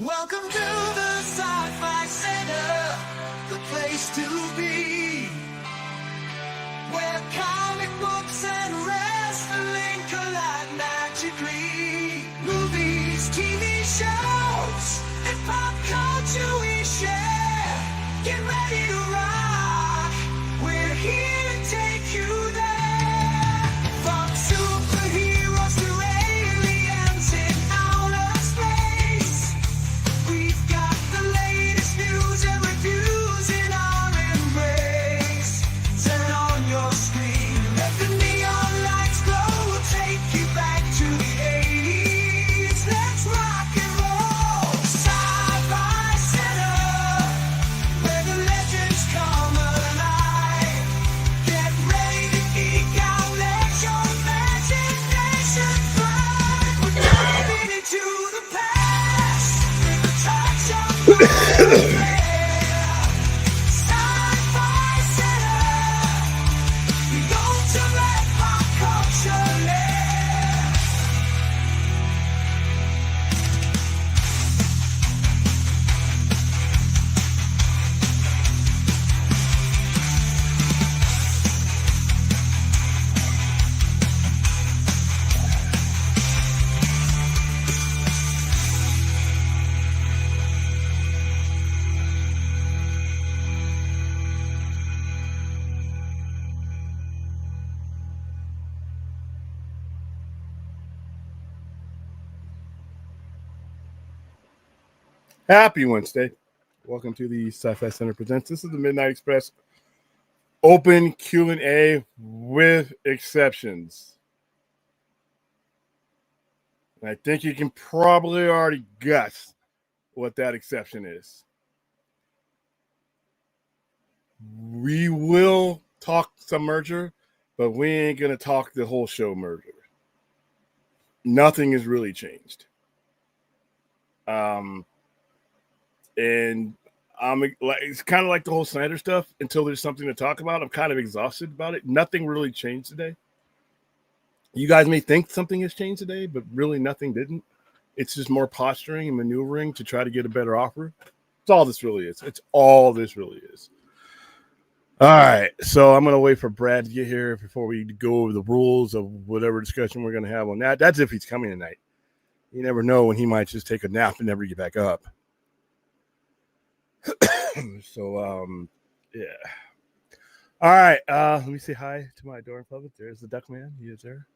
Welcome to the Sci-Fi Center, the place to be, where comic books and wrestling collide magically. Movies, TV shows, and pop culture we share. Get ready to rock, we're here to take you there. From superheroes to aliens in outer space, we've got the latest news and reviews in our embrace. Turn on your screen, let the neon lights glow. We'll take you back to the 80s. Let's rock and roll. Sci-Fi Center, where the legends come alive. Get ready to geek out, let your imagination fly. We're diving into the past with a touch of flair. Sci-Fi Center, the ultimate pop culture lair. Happy Wednesday. Welcome to the Sci-Fi Center Presents. This is the Midnight Express open Q&A with exceptions. And I think you can probably already guess what that exception is. We will talk some merger, but we ain't going to talk the whole show merger. Nothing has really changed. And it's kind of like the whole Snyder stuff. Until there's something to talk about, I'm kind of exhausted about it. Nothing really changed today. You guys may think something has changed today, but really nothing didn't. It's just more posturing and maneuvering to try to get a better offer. It's all this really is. It's all this really is. All right, so I'm going to wait for Brad to get here before we go over the rules of whatever discussion we're going to have on that. That's if he's coming tonight. You never know when he might just take a nap and never get back up. So, yeah. All right, let me say hi to my adoring public. There's the Duck Man. He is there.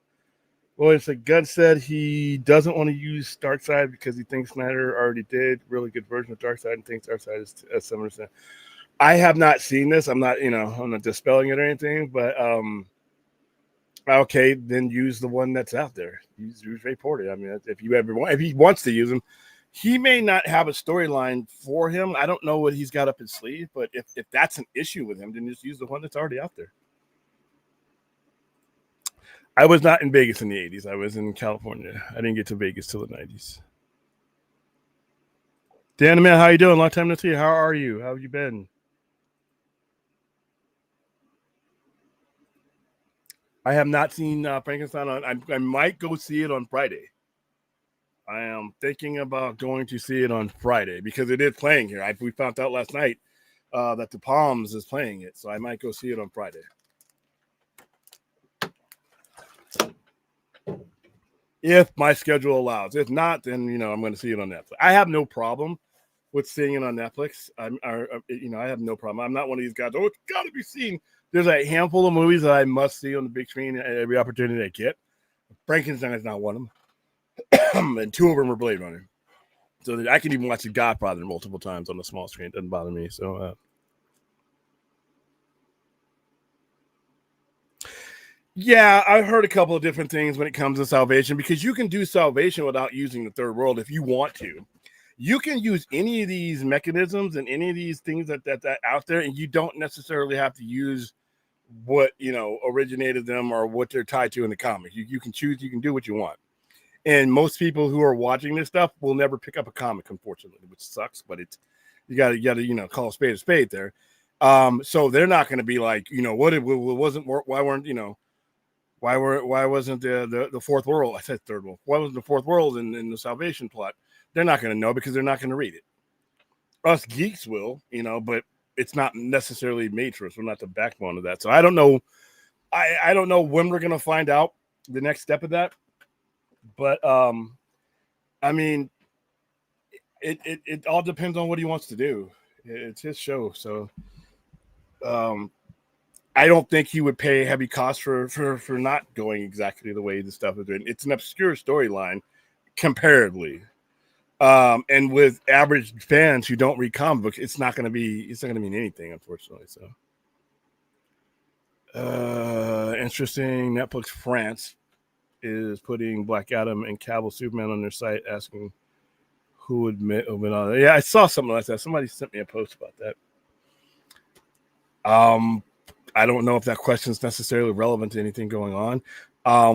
Well, it's like Gunn said he doesn't want to use Darkseid because he thinks Snyder already did really good version of Darkseid and thinks Darkseid is 7%. I have not seen this. I'm not dispelling it or anything, but okay, then use the one that's out there. Use Ray Porter. I mean, if he wants to use him. He may not have a storyline for him. I don't know what he's got up his sleeve, but if that's an issue with him, then just use the one that's already out there. I was not in Vegas in the 80s. I was in California. I didn't get to Vegas till the 90s. Dan, man, how you doing? Long time no see. How are you? How have you been? I have not seen Frankenstein on. I might go see it on Friday. I am thinking about going to see it on Friday because it is playing here. We found out last night that the Palms is playing it, so I might go see it on Friday. If my schedule allows. If not, then I'm going to see it on Netflix. I have no problem with seeing it on Netflix. I have no problem. I'm not one of these guys. Oh, it's got to be seen. There's a handful of movies that I must see on the big screen every opportunity I get. Frankenstein is not one of them. And two of them are Blade Runner. So I can even watch The Godfather multiple times on the small screen. It doesn't bother me. So, yeah, I've heard a couple of different things when it comes to salvation because you can do salvation without using the third world if you want to. You can use any of these mechanisms and any of these things that out there, and you don't necessarily have to use what originated them or what they're tied to in the comics. You can choose. You can do what you want. And most people who are watching this stuff will never pick up a comic, unfortunately, which sucks. But you got to call a spade there. So they're not going to be like, why Why wasn't the fourth world? I said third world. Why wasn't the fourth world in the salvation plot? They're not going to know because they're not going to read it. Us geeks will, but it's not necessarily made for us. We're not the backbone of that. So I don't know. I don't know when we're going to find out the next step of that. But I mean, it all depends on what he wants to do. It's his show, so I don't think he would pay heavy costs for not going exactly the way the stuff is written. It's an obscure storyline comparatively. And with average fans who don't read comic books, it's not going to mean anything, unfortunately. So, interesting. Netflix France is putting Black Adam and Cavill Superman on their site, asking who would admit on that. Yeah, I saw something like that. Somebody sent me a post about that. I don't know if that question is necessarily relevant to anything going on.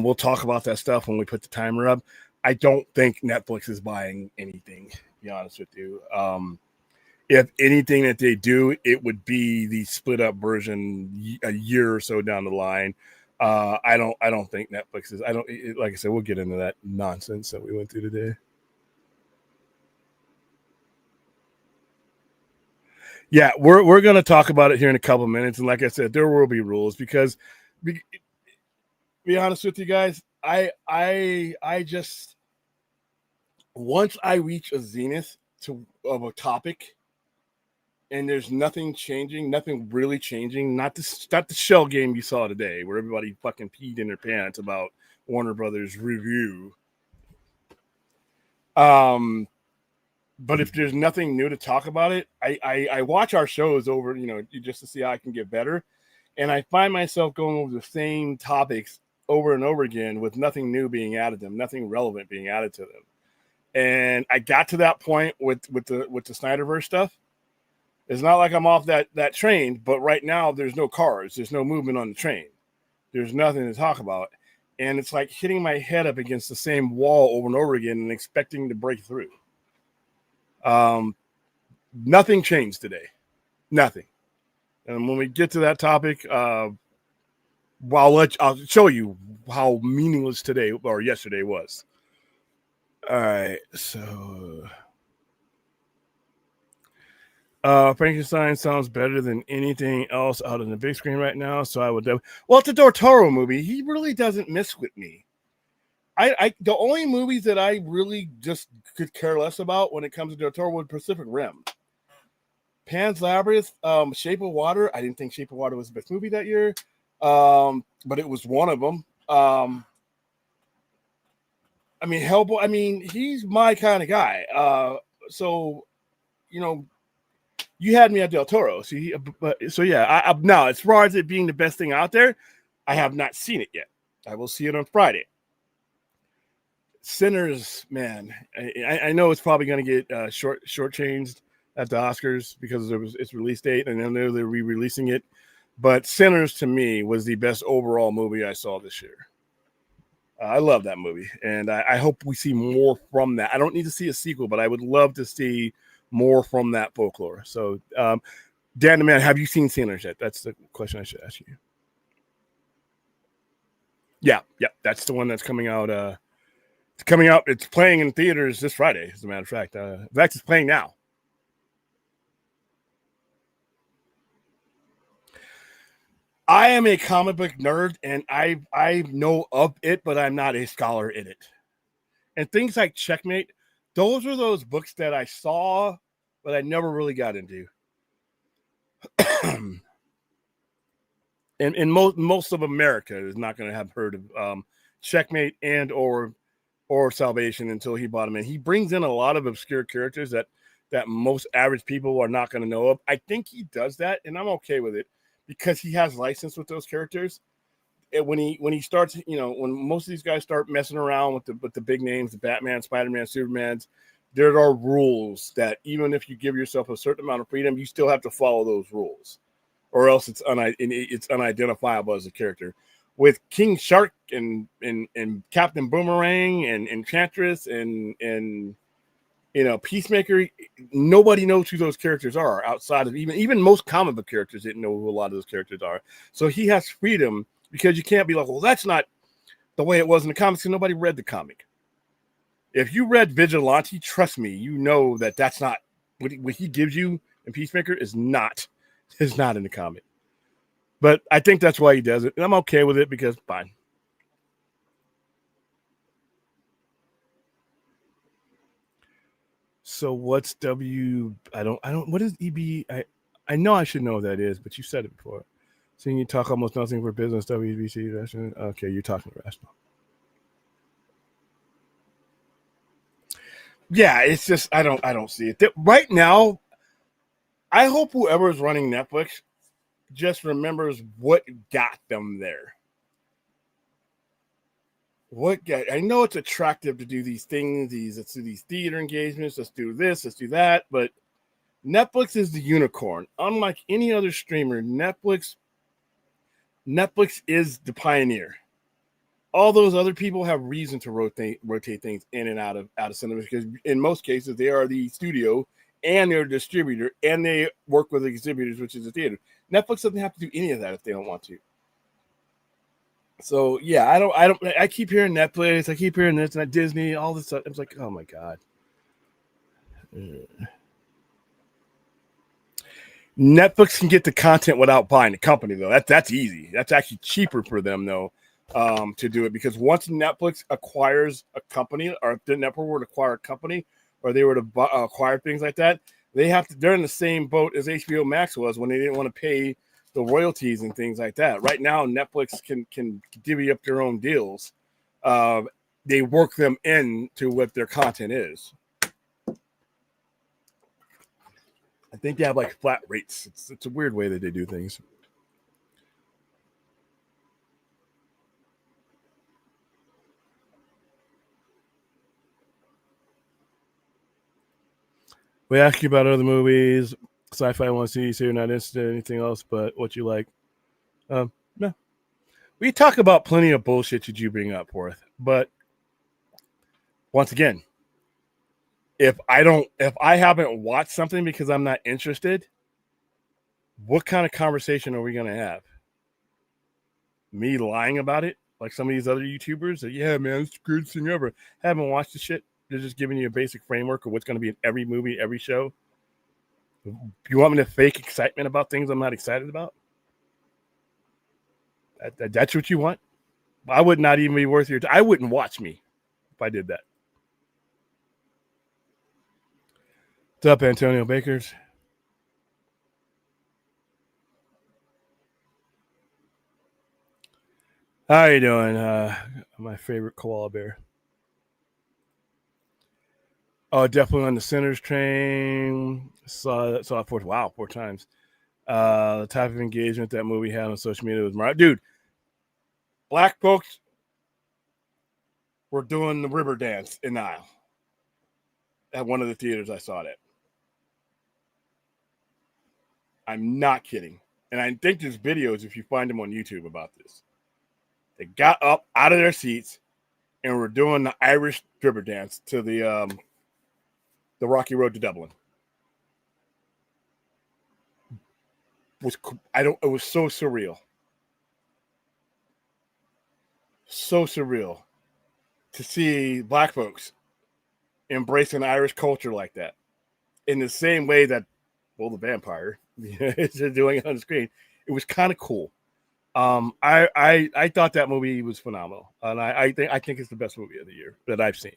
We'll talk about that stuff when we put the timer up. I don't think Netflix is buying anything, to be honest with you. If anything that they do, it would be the split up version a year or so down the line. I don't think Netflix is. Like I said, we'll get into that nonsense that we went through today. Yeah, we're going to talk about it here in a couple of minutes, and like I said, there will be rules because, be honest with you guys, I just once I reach a zenith of a topic, and there's nothing changing, nothing really changing. Not the shell game you saw today, where everybody fucking peed in their pants about Warner Brothers review. But if there's nothing new to talk about it, I watch our shows over, just to see how I can get better. And I find myself going over the same topics over and over again with nothing new being added to them, nothing relevant being added to them. And I got to that point with the Snyderverse stuff. It's not like I'm off that train, but right now there's no cars. There's no movement on the train. There's nothing to talk about. And it's like hitting my head up against the same wall over and over again and expecting to break through. Nothing changed today. Nothing. And when we get to that topic, I'll show you how meaningless today or yesterday was. All right, so Frankenstein sounds better than anything else out on the big screen right now. So I would it's a Del Toro movie. He really doesn't miss with me. The only movies that I really just could care less about when it comes to Del Toro was Pacific Rim. Pan's Labyrinth, Shape of Water. I didn't think Shape of Water was the best movie that year, but it was one of them. Hellboy. He's my kind of guy. So, you had me at Del Toro. Now as far as it being the best thing out there, I have not seen it yet. I will see it on Friday. Sinners, man, I know it's probably going to get shortchanged at the Oscars because its release date, and I know they're re-releasing it. But Sinners, to me, was the best overall movie I saw this year. I love that movie, and I hope we see more from that. I don't need to see a sequel, but I would love to see more from that folklore. So, Dan the Man, have you seen Sinners yet? That's the question I should ask you. Yeah, that's the one that's coming out. It's playing in theaters this Friday, as a matter of fact. In fact, it's playing now. I am a comic book nerd, and I know of it, but I'm not a scholar in it. And things like Checkmate, those are those books that I saw, but I never really got into. and most of America is not going to have heard of Checkmate and or Salvation until he bought them in. He brings in a lot of obscure characters that most average people are not going to know of. I think he does that, and I'm okay with it because he has license with those characters. And when he starts, when most of these guys start messing around with the big names, the Batman, Spider-Man, Supermans, there are rules that even if you give yourself a certain amount of freedom, you still have to follow those rules, or else it's unidentifiable as a character. With King Shark and Captain Boomerang and Enchantress and Peacemaker, nobody knows who those characters are outside of even most comic book characters didn't know who a lot of those characters are. So he has freedom because you can't be like, well, that's not the way it was in the comics, and nobody read the comic. If you read Vigilante, trust me, you know that that's not what he gives you in Peacemaker is not in the comic. But I think that's why he does it, and I'm okay with it because fine. So what's W? I don't. What is EB? I know I should know what that is, but you said it before. Seeing you talk almost nothing for business. WBC. Okay, you're talking rational. Yeah, it's just I don't see it right now. I hope whoever is running Netflix just remembers what got them there. I know it's attractive to do these things, let's do these theater engagements, let's do this, let's do that, but Netflix is the unicorn. Unlike any other streamer, Netflix is the pioneer. All those other people have reason to rotate things in and out of cinema because in most cases they are the studio and they're a distributor and they work with exhibitors, which is the theater. Netflix doesn't have to do any of that if they don't want to. So yeah, I keep hearing Netflix, I keep hearing this and Disney, all this stuff. I was like, oh my God. Netflix can get the content without buying the company though. That's easy. That's actually cheaper for them though, to do it because once Netflix acquires a company, or if the network were to acquire a company, or they were to acquire things like that, they're in the same boat as HBO Max was when they didn't want to pay the royalties and things like that. Right now, Netflix can divvy up their own deals. They work them into what their content is. I think they have like flat rates. It's a weird way that they do things. We ask you about other movies, sci-fi I want to see, so you're not interested in anything else but what you like. No. We talk about plenty of bullshit that you bring up, Worth. But once again, if I haven't watched something because I'm not interested, what kind of conversation are we going to have? Me lying about it? Like some of these other YouTubers that, yeah, man, it's the greatest thing ever. Haven't watched the shit. They're just giving you a basic framework of what's going to be in every movie, every show. You want me to fake excitement about things I'm not excited about? That's what you want? I would not even be worth your time. I wouldn't watch me if I did that. What's up, Antonio Bakers? How you doing? My favorite koala bear. Oh, definitely on the Sinners train. Saw it 4 times. The type of engagement that movie had on social media was dude. Black folks were doing the river dance in the aisle at one of the theaters I saw it at. I'm not kidding. And I think there's videos, if you find them on YouTube, about this. They got up out of their seats and were doing the Irish river dance to the Rocky Road to Dublin. It was so surreal. So surreal to see black folks embracing Irish culture like that in the same way that, well, the vampire is doing it on the screen. It was kind of cool. I thought that movie was phenomenal, and I think it's the best movie of the year that I've seen.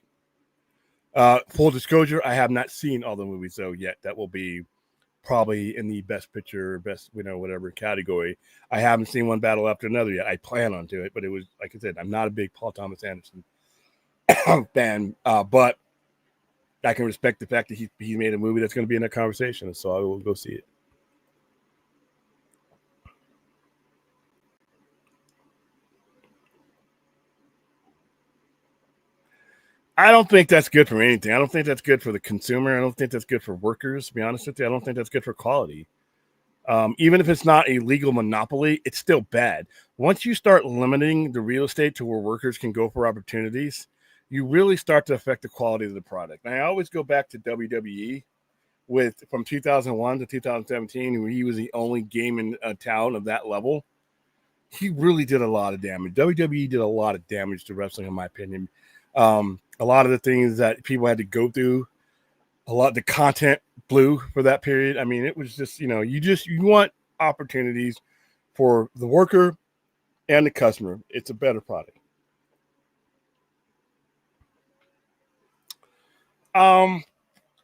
Full disclosure, I have not seen all the movies though yet. That will be probably in the best picture, best whatever category. I haven't seen one battle after another yet. I plan on to it, but it was like I said, I'm not a big Paul Thomas Anderson fan, but I can respect the fact that he made a movie that's going to be in that conversation, so I will go see it. I don't think that's good for anything. I don't think that's good for the consumer. I don't think that's good for workers, to be honest with you. I don't think that's good for quality. Even if it's not a legal monopoly, it's still bad. Once you start limiting the real estate to where workers can go for opportunities, you really start to affect the quality of the product. And I always go back to WWE from 2001 to 2017, where he was the only game in a town of that level. he really did a lot of damage. WWE did a lot of damage to wrestling, in my opinion. A lot of the things that people had to go through, a lot of the content blew for that period. I mean, it was just, you want opportunities for the worker and the customer. It's a better product. I'm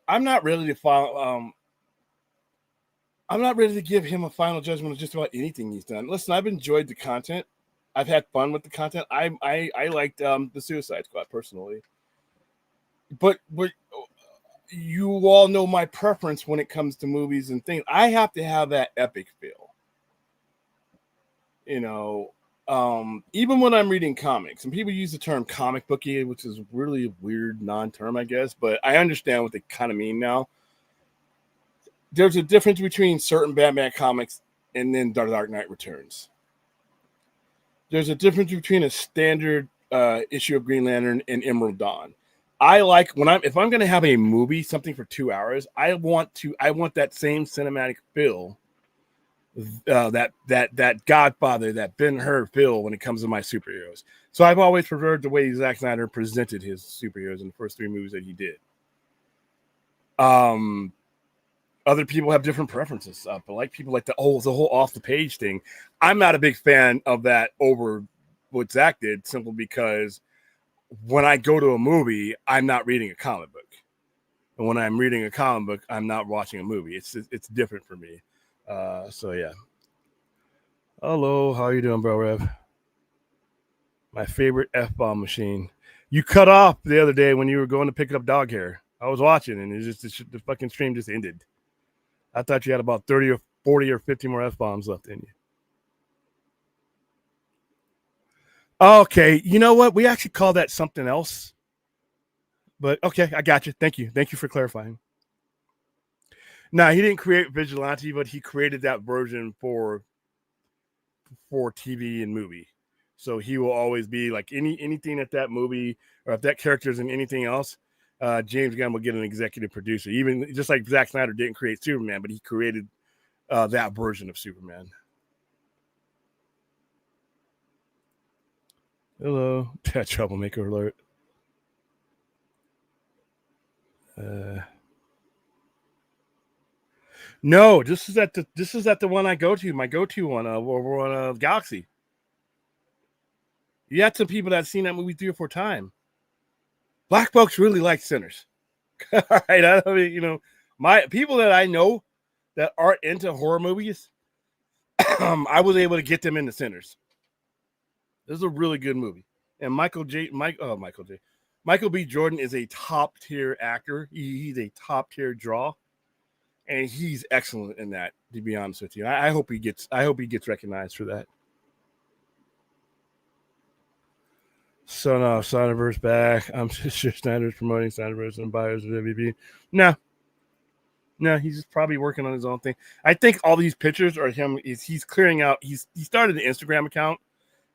not ready to file. I'm not ready to give him a final judgment of just about anything he's done. Listen, I've enjoyed the content. I've had fun with the content. I liked the Suicide Squad personally, but you all know my preference when it comes to movies and things. I have to have that epic feel. Even when I'm reading comics, and people use the term comic booky, which is really a weird non-term, I guess, but I understand what they kind of mean now. There's a difference between certain Batman comics and then Dark Knight Returns. There's a difference between a standard issue of Green Lantern and Emerald Dawn. I like if I'm going to have a movie, something for 2 hours, I want that same cinematic feel, that Godfather, that Ben-Hur feel when it comes to my superheroes. So I've always preferred the way Zack Snyder presented his superheroes in the first 3 movies that he did. Other people have different preferences. But like people like the whole off the page thing. I'm not a big fan of that over what Zach did, simply because when I go to a movie, I'm not reading a comic book. And when I'm reading a comic book, I'm not watching a movie. It's different for me. So yeah. Hello, how you doing, bro, Rev? My favorite F-bomb machine. You cut off the other day when you were going to pick up dog hair. I was watching, and the fucking stream just ended. I thought you had about 30 or 40 or 50 more F-bombs left in you. Okay, you know what? We actually call that something else. But okay, I got you. Thank you. Thank you for clarifying. No, he didn't create Vigilante, but he created that version for TV and movie. So he will always be like anything at that movie, or if that character is in anything else, James Gunn will get an executive producer. Even just like Zack Snyder didn't create Superman, but he created that version of Superman. Hello, troublemaker alert. No, this is at the one I go to. My go-to one over on Galaxy. You had some people that have seen that movie 3 or 4 times. Black folks really like Sinners. All right, I mean, my people that I know that aren't into horror movies, I was able to get them into Sinners. This is a really good movie, and Michael B. Jordan is a top tier actor. He's a top tier draw, and he's excellent in that. To be honest with you, I hope he gets recognized for that. So no, Snyderverse back. I'm just sure Snyder's promoting Snyderverse and buyers of WB. No, he's just probably working on his own thing. I think all these pictures are him. He's clearing out. He started an Instagram account,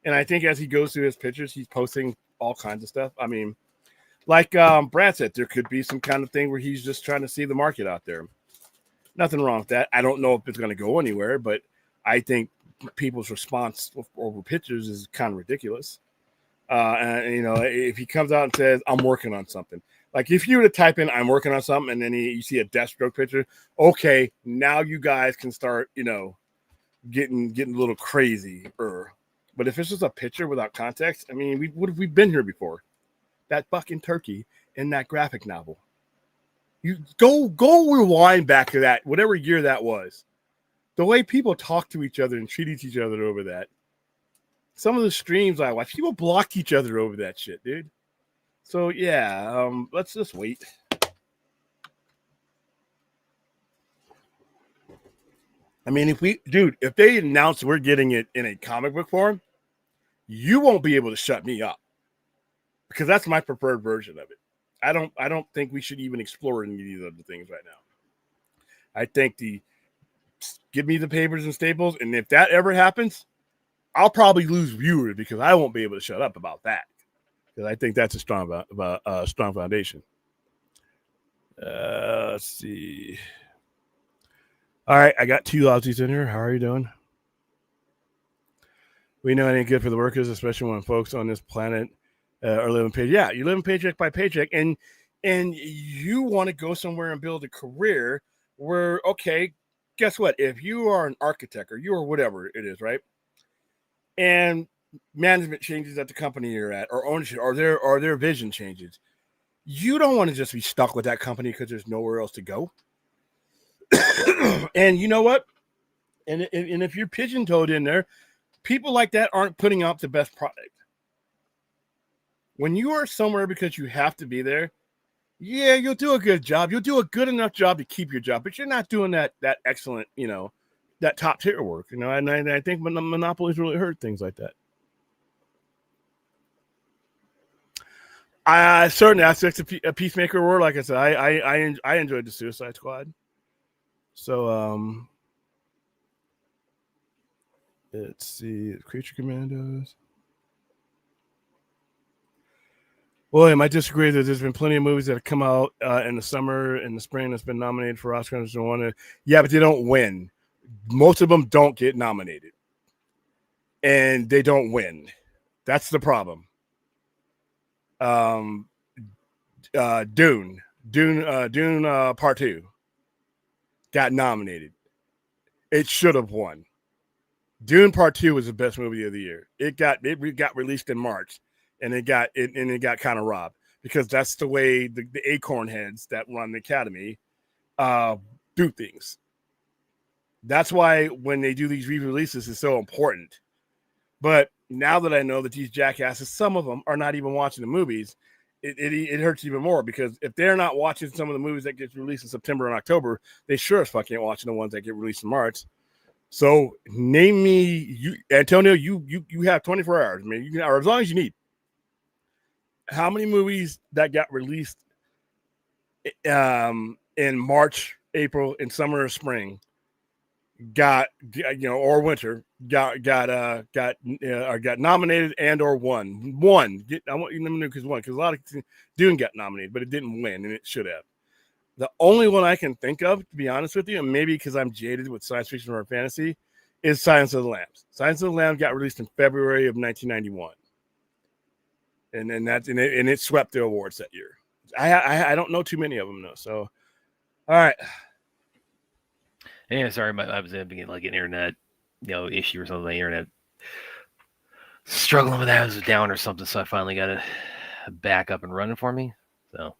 and I think as he goes through his pictures, he's posting all kinds of stuff. I mean, like Brad said, there could be some kind of thing where he's just trying to see the market out there. Nothing wrong with that. I don't know if it's going to go anywhere, but I think people's response over pictures is kind of ridiculous. And if he comes out and says, I'm working on something, like if you were to type in, I'm working on something, and then you see a Deathstroke picture, okay, now you guys can start, getting a little crazy. But if it's just a picture without context, I mean, we've been here before. That fucking turkey in that graphic novel. You go rewind back to that, whatever year that was. The way people talk to each other and treated each other over that. Some of the streams I watch, people blocked each other over that shit, dude. So yeah, let's just wait. I mean, if they announce we're getting it in a comic book form, you won't be able to shut me up, because that's my preferred version of it. I don't think we should even explore any of these other things right now. I think give me the papers and staples, and if that ever happens, I'll probably lose viewers because I won't be able to shut up about that, because I think that's a strong foundation. Let's see. All right, I got 2 Aussies in here. How are you doing? we know it ain't good for the workers, especially when folks on this planet are living paycheck. Yeah, you're living paycheck by paycheck, and you want to go somewhere and build a career where, okay, guess what? If you are an architect or you are whatever it is, right? And management changes at the company you're at, or ownership, or their vision changes, you don't want to just be stuck with that company because there's nowhere else to go. And you know what? And if you're pigeon-toed in there, people like that aren't putting out the best product. When you are somewhere because you have to be there, yeah, you'll do a good job. You'll do a good enough job to keep your job, but you're not doing that excellent, that top tier work, and I think monopolies really hurt things like that. Certain aspects of Peacemaker were, like I said, I enjoyed the Suicide Squad. So let's see, Creature Commandos. William, I disagree that there's been plenty of movies that have come out in the summer and the spring that's been nominated for Oscars and won. Yeah, but they don't win. Most of them don't get nominated, and they don't win. That's the problem. Dune Part 2 got nominated. It should have won. Dune Part 2 was the best movie of the year. It got released in March, and it got kind of robbed, because that's the way the acorn heads that run the Academy do things. That's why when they do these re-releases, it's so important. But now that I know that these jackasses, some of them are not even watching the movies, it hurts even more, because if they're not watching some of the movies that get released in September and October, they sure as fuck ain't watching the ones that get released in March. So name me, Antonio, you have 24 hours. I mean, you can, or as long as you need. How many movies that got released in March, April, and summer or spring got or winter got nominated and or won? I want you to know because a lot of Dune got nominated, but it didn't win, and it should have. The only one I can think of, to be honest with you, and maybe because I'm jaded with science fiction or fantasy, is Silence of the Lambs. Silence of the Lambs got released in February of 1991, and it swept the awards that year. I don't know too many of them though. So, all right. Yeah, sorry, I was having like an internet, issue or something. The internet struggling with that, it was down or something. So I finally got it back up and running for me. So,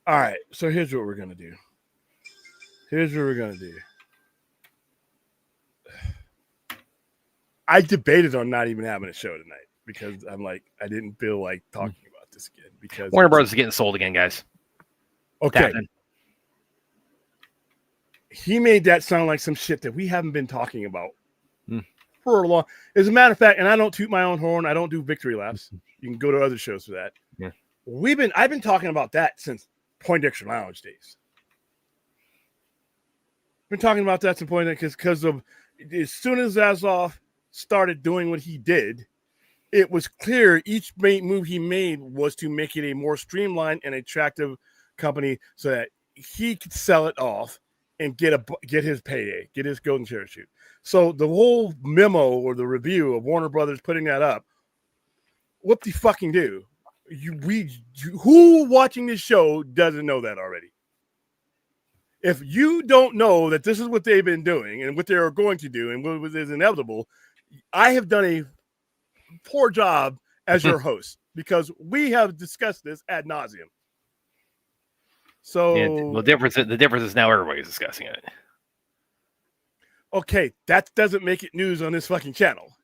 all right. So here's what we're gonna do. I debated on not even having a show tonight because I'm like, I didn't feel like talking about this again, because Warner Brothers is getting sold again, guys. Okay. He made that sound like some shit that we haven't been talking about for a long. As a matter of fact, and I don't toot my own horn, I don't do victory laps. You can go to other shows for that. Yeah. I've been talking about that since Poindexter Lounge days. Been talking about that since Poindexter because of as soon as Zaslav started doing what he did, it was clear each move he made was to make it a more streamlined and attractive company so that he could sell it off and get his payday, get his golden parachute. So the whole memo or the review of Warner Brothers putting that up, what the fucking do? Who watching this show doesn't know that already? If you don't know that this is what they've been doing and what they are going to do and what is inevitable, I have done a poor job as your host, because we have discussed this ad nauseum. So the difference is now everybody's discussing it. Okay, that doesn't make it news on this fucking channel.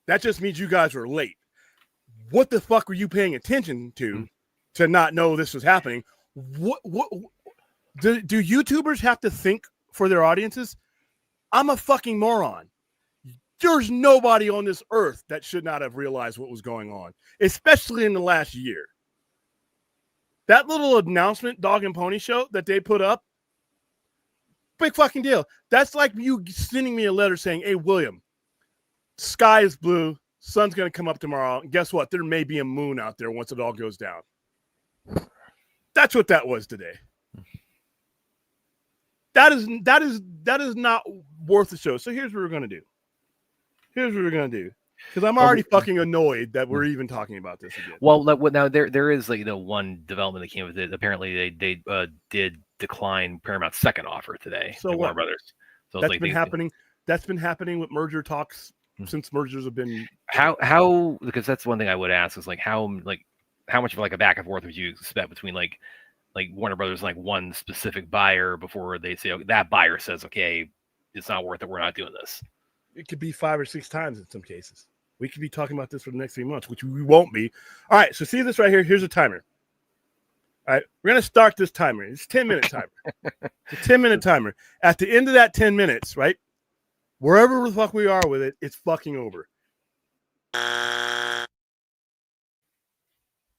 That just means you guys were late. What the fuck were you paying attention to not know this was happening? What do YouTubers have to think for their audiences? I'm a fucking moron. There's nobody on this earth that should not have realized what was going on, especially in the last year. That little announcement, Dog and Pony Show, that they put up, big fucking deal. That's like you sending me a letter saying, hey, William, sky is blue, sun's going to come up tomorrow, and guess what? There may be a moon out there once it all goes down. That's what that was today. That is not worth the show. So here's what we're going to do. Here's what we're gonna do. Because I'm already fucking annoyed that we're even talking about this again. Well, now there is like one development that came with it. Apparently, they did decline Paramount's second offer today. So to Warner what? Brothers. So That's been happening. That's been happening with merger talks since mergers have been. How because that's one thing I would ask is like how much of like a back and forth would you expect between like Warner Brothers and like one specific buyer before they say, okay, that buyer says, okay, it's not worth it, we're not doing this. It could be 5 or 6 times in some cases. We could be talking about this for the next 3 months, which we won't be. All right, so see this right here. Here's a timer. All right, we're gonna start this timer. It's a 10-minute timer. It's a 10-minute timer. At the end of that 10 minutes, right, wherever the fuck we are with it, it's fucking over.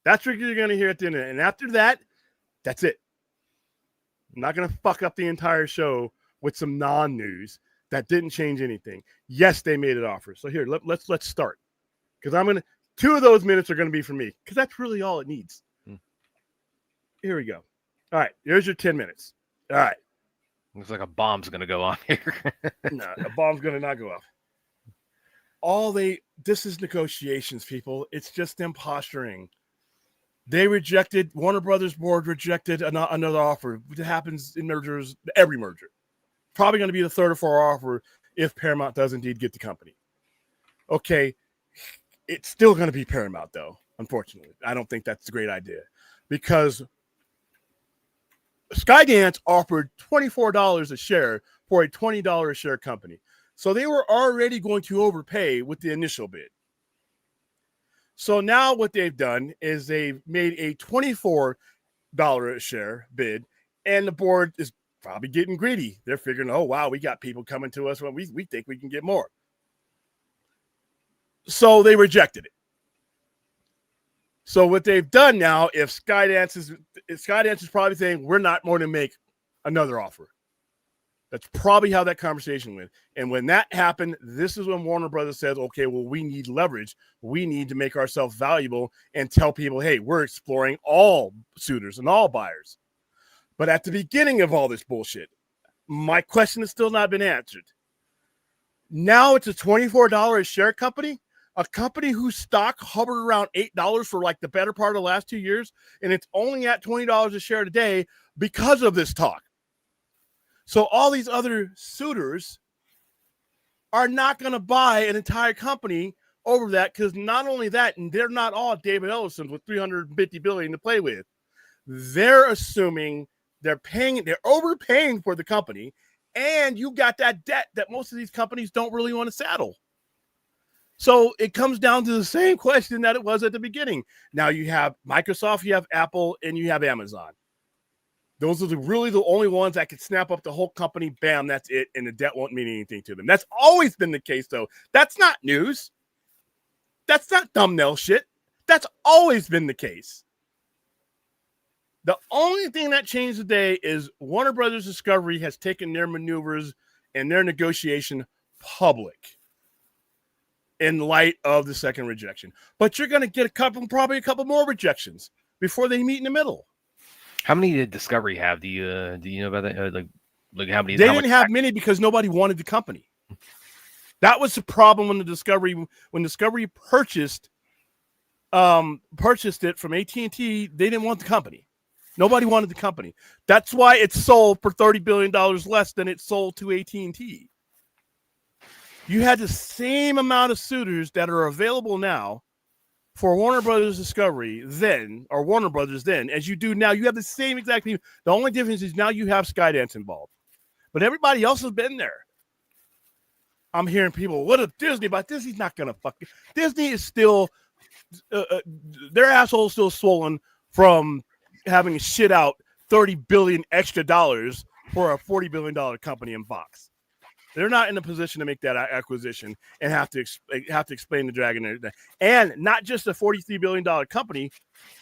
That's what you're gonna hear at the end of it. And after that, that's it. I'm not gonna fuck up the entire show with some non-news that didn't change anything. Yes, they made an offer. So here, let's start. Because I'm gonna 2 of those minutes are gonna be for me. Because that's really all it needs. Here we go. All right, here's your 10 minutes. All right. Looks like a bomb's gonna go off here. No, a bomb's gonna not go off. This is negotiations, people. It's just them posturing. Warner Brothers board rejected another offer. It happens in mergers, every merger. Probably going to be the 3rd or 4th offer if Paramount does indeed get the company. Okay, it's still going to be Paramount, though, unfortunately. I don't think that's a great idea because Skydance offered $24 a share for a $20 a share company. So they were already going to overpay with the initial bid. So now what they've done is they've made a $24 a share bid, and the board is probably getting greedy. They're figuring, oh, wow, we got people coming to us when we think we can get more. So they rejected it. So what they've done now, if Skydance is probably saying, we're not going to make another offer. That's probably how that conversation went. And when that happened, this is when Warner Brothers says, okay, well, we need leverage. We need to make ourselves valuable and tell people, hey, we're exploring all suitors and all buyers. But at the beginning of all this bullshit, my question has still not been answered. Now it's a $24 a share company, a company whose stock hovered around $8 for like the better part of the last 2 years, and it's only at $20 a share today because of this talk. So all these other suitors are not going to buy an entire company over that because not only that, and they're not all David Ellisons with $350 billion to play with. They're assuming they're overpaying for the company, and you got that debt that most of these companies don't really want to saddle. So it comes down to the same question that it was at the beginning. Now you have Microsoft, you have Apple, and you have Amazon. Those are really the only ones that can snap up the whole company. Bam, that's it. And the debt won't mean anything to them. That's always been the case, though. That's not news. That's not thumbnail shit. That's always been the case. The only thing that changed today is Warner Brothers Discovery has taken their maneuvers and their negotiation public in light of the second rejection. But you're going to get probably a couple more rejections before they meet in the middle. How many did Discovery have? Do you know about that? Like how many? They didn't have many because nobody wanted the company. That was the problem when Discovery purchased it from AT&T. They didn't want the company. Nobody wanted the company. That's why it sold for $30 billion less than it sold to AT&T. You had the same amount of suitors that are available now for Warner Brothers Discovery then, or Warner Brothers then, as you do now. You have the same exact thing. The only difference is now you have Skydance involved. But everybody else has been there. I'm hearing people, what if Disney? But Disney's not going to fuck it. Disney is still, their asshole still swollen from having to shit out $30 billion extra dollars for a $40 billion company in Fox. They're not in a position to make that acquisition and have to explain the dragon. And not just a $43 billion company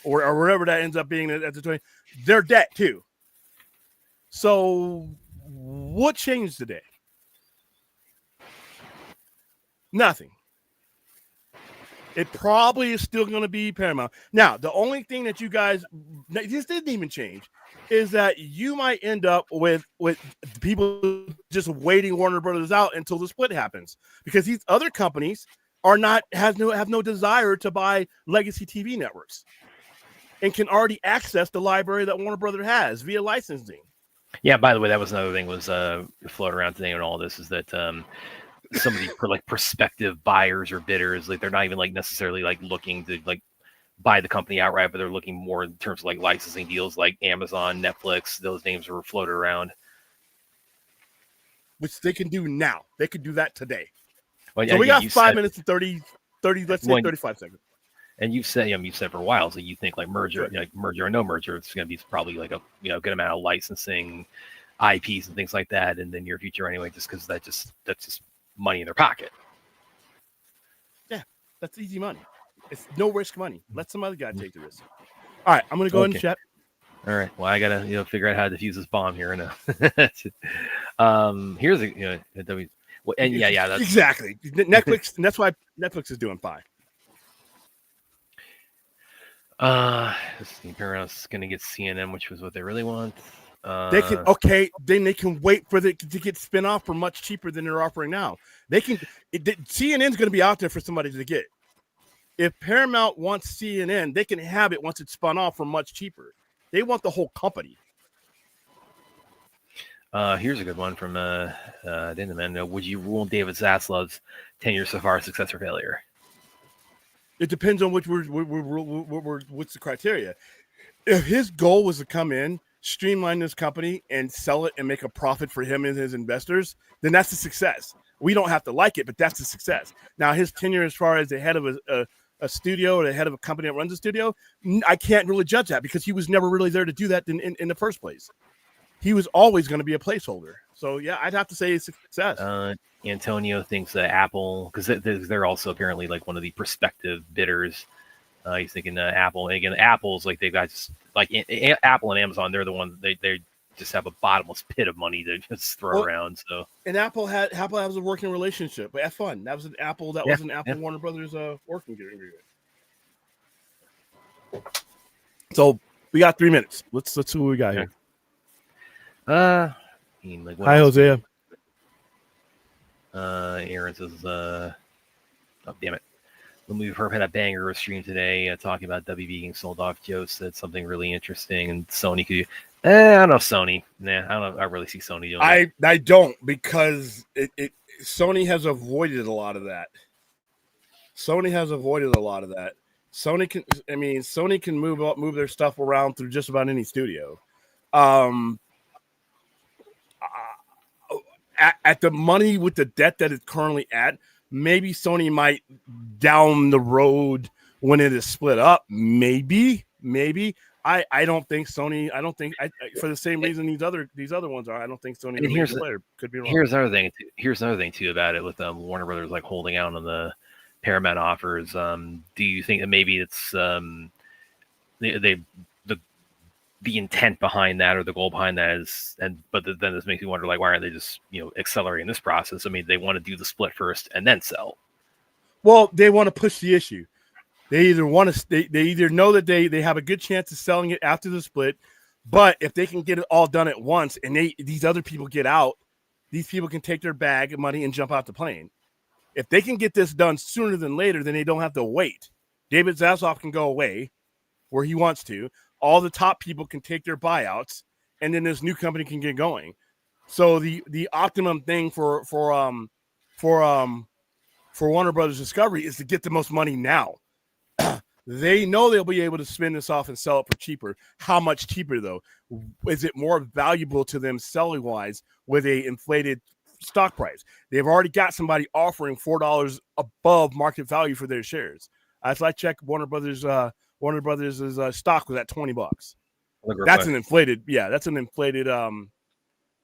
or whatever that ends up being at the 20, their debt too. So what changed today? Nothing. It probably is still going to be Paramount. Now, the only thing that you guys this didn't even change is that you might end up with people just waiting Warner Brothers out until the split happens, because these other companies have no desire to buy legacy TV networks and can already access the library that Warner Brothers has via licensing. Yeah, by the way, that was another thing was floating around today and all this is that some of these like prospective buyers or bidders, like they're not even like necessarily like looking to like buy the company outright, but they're looking more in terms of like licensing deals like Amazon, Netflix. Those names were floated around, which they can do now. They could do that today. Well, so we got 5 minutes and 30, let's say 35 seconds. And you've said for a while, so you think like merger or no merger, it's going to be probably like a good amount of licensing, IPs and things like that in the near future anyway, just because that's just money in their pocket. Yeah, that's easy money. It's no risk money. Let some other guy take the risk. All right, I'm going to go ahead and chat. All right. Well, I gotta figure out how to defuse this bomb here. Here's that's exactly Netflix, and that's why Netflix is doing fine. Paramount's gonna get CNN, which was what they really want. They can then they can wait for it to get spin off for much cheaper than they're offering now. CNN's going to be out there for somebody to get. If Paramount wants CNN, they can have it once it's spun off for much cheaper. They want the whole company. Here's a good one from Dindaman. Would you rule David Zaslav's tenure so far a success or failure? It depends on what's the criteria. If his goal was to come in, streamline this company, and sell it and make a profit for him and his investors, then that's a success. We don't have to like it, but that's a success. Now, his tenure as far as the head of a studio or the head of a company that runs a studio, I can't really judge that because he was never really there to do that in the first place. He was always going to be a placeholder. So, yeah, I'd have to say it's a success. Antonio thinks that Apple, because they're also apparently like one of the prospective bidders. He's thinking Apple. And again, Apple's like they've got just like Apple and Amazon. They're the ones they just have a bottomless pit of money to just throw around. So and Apple has a working relationship. But have fun. That was an Apple. That was an Apple Warner Brothers working agreement. So we got 3 minutes. Let's see what we got here. Hi, Hosea. Aaron says, "Oh, damn it." We've heard had a banger stream today talking about WB being sold off. Joe said something really interesting, and Sony could. I don't know Sony. Nah, I don't. I really see Sony doing. I don't, because Sony has avoided a lot of that. Sony can move their stuff around through just about any studio. At the money with the debt that it's currently at, maybe Sony might down the road when it is split up. Maybe. I don't think Sony. I don't think for the same reason these other ones are. I don't think Sony is a player. Could be wrong. Here's another thing too about it with Warner Brothers like holding out on the Paramount offers. Do you think that maybe it's the intent behind that or the goal behind that is, but then this makes me wonder, like, why aren't they just accelerating this process? I mean, they want to do the split first and then sell. Well, they want to push the issue. They either know that they have a good chance of selling it after the split, but if they can get it all done at once and these other people get out, these people can take their bag of money and jump out the plane. If they can get this done sooner than later, then they don't have to wait. David Zaslav can go away where he wants to. All the top people can take their buyouts, and then this new company can get going. So the optimum thing for Warner Brothers Discovery is to get the most money now. They know they'll be able to spin this off and sell it for cheaper. How much cheaper, though? Is it more valuable to them selling wise with a inflated stock price? They've already got somebody offering $4 above market value for their shares. As I checked, Warner Brothers' stock was at $20. That's an inflated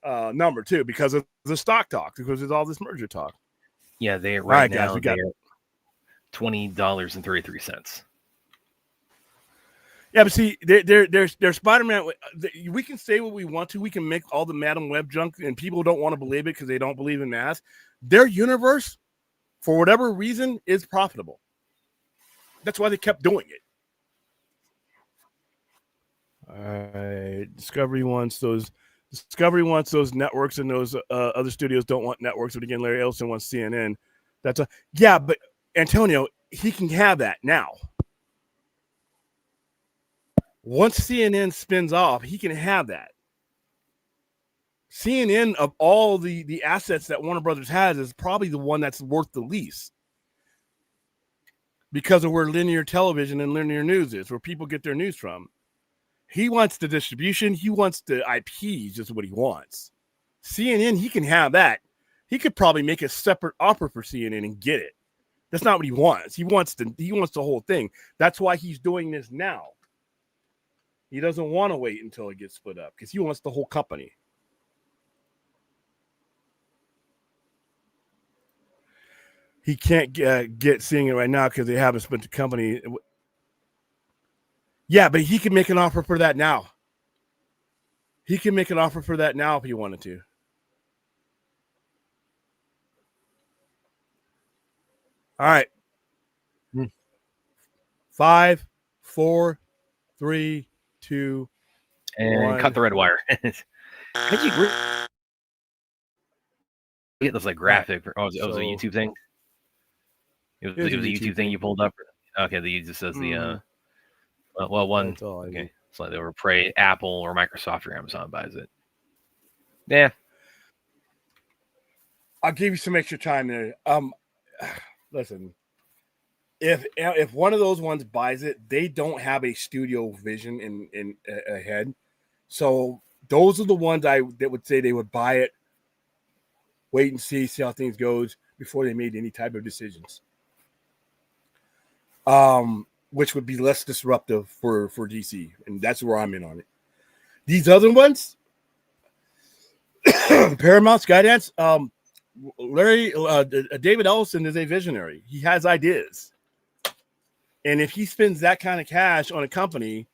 number too, because of the stock talk, because there's all this merger talk. Yeah, they're now guys, they're $20.33. Yeah, but see, they're Spider-Man. We can say what we want to. We can make all the Madam Web junk, and people don't want to believe it because they don't believe in math. Their universe, for whatever reason, is profitable. That's why they kept doing it. All right, Discovery wants those networks, and those other studios don't want networks. But again, Larry Ellison wants CNN. That's a yeah, but Antonio, he can have that now. Once CNN spins off, he can have that. CNN, of all the assets that Warner Brothers has, is probably the one that's worth the least because of where linear television and linear news is, where people get their news from. He wants the distribution. He wants the IP, just what he wants. CNN, he can have that. He could probably make a separate offer for CNN and get it. That's not what he wants. He wants the whole thing. That's why he's doing this now. He doesn't want to wait until it gets split up because he wants the whole company. He can't get seeing it right now because they haven't split the company. Yeah, but he can make an offer for that now. He can make an offer for that now if he wanted to. All right. 5, 4, 3, 2, and 1. cut the red wire. Did you get this like graphic? It was a YouTube thing. It was a YouTube thing you pulled up. Okay, the just says the one. Okay, it's like they were pray Apple or Microsoft or Amazon buys it. Yeah, I'll give you some extra time there. Listen, if one of those ones buys it, they don't have a studio vision in ahead. So those are the ones that would say they would buy it, wait and see how things goes before they made any type of decisions. Which would be less disruptive for DC, and that's where I'm in on it. These other ones, Paramount, Skydance, David Ellison is a visionary. He has ideas, and if he spends that kind of cash on a company,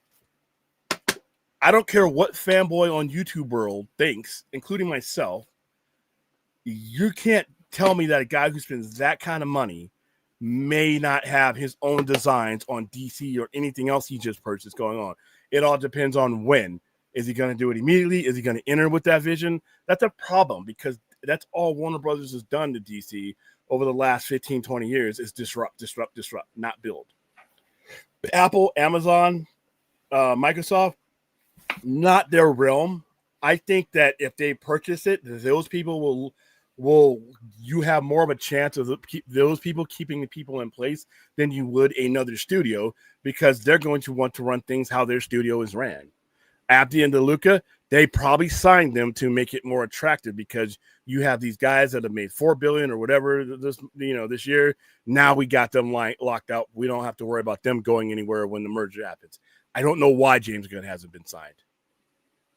I don't care what fanboy on YouTube world thinks, including myself. You can't tell me that a guy who spends that kind of money may not have his own designs on DC or anything else he just purchased going on. It all depends on when. Is he going to do it immediately? Is he going to enter with that vision? That's a problem because that's all Warner Brothers has done to DC over the last 15, 20 years is disrupt, not build. Apple, Amazon, Microsoft, not their realm. I think that if they purchase it, those people will you have more of a chance of those people keeping the people in place than you would another studio because they're going to want to run things how their studio is ran. Abdi and DeLuca, they probably signed them to make it more attractive because you have these guys that have made $4 billion or whatever this year. Now we got them locked out. We don't have to worry about them going anywhere when the merger happens. I don't know why James Gunn hasn't been signed.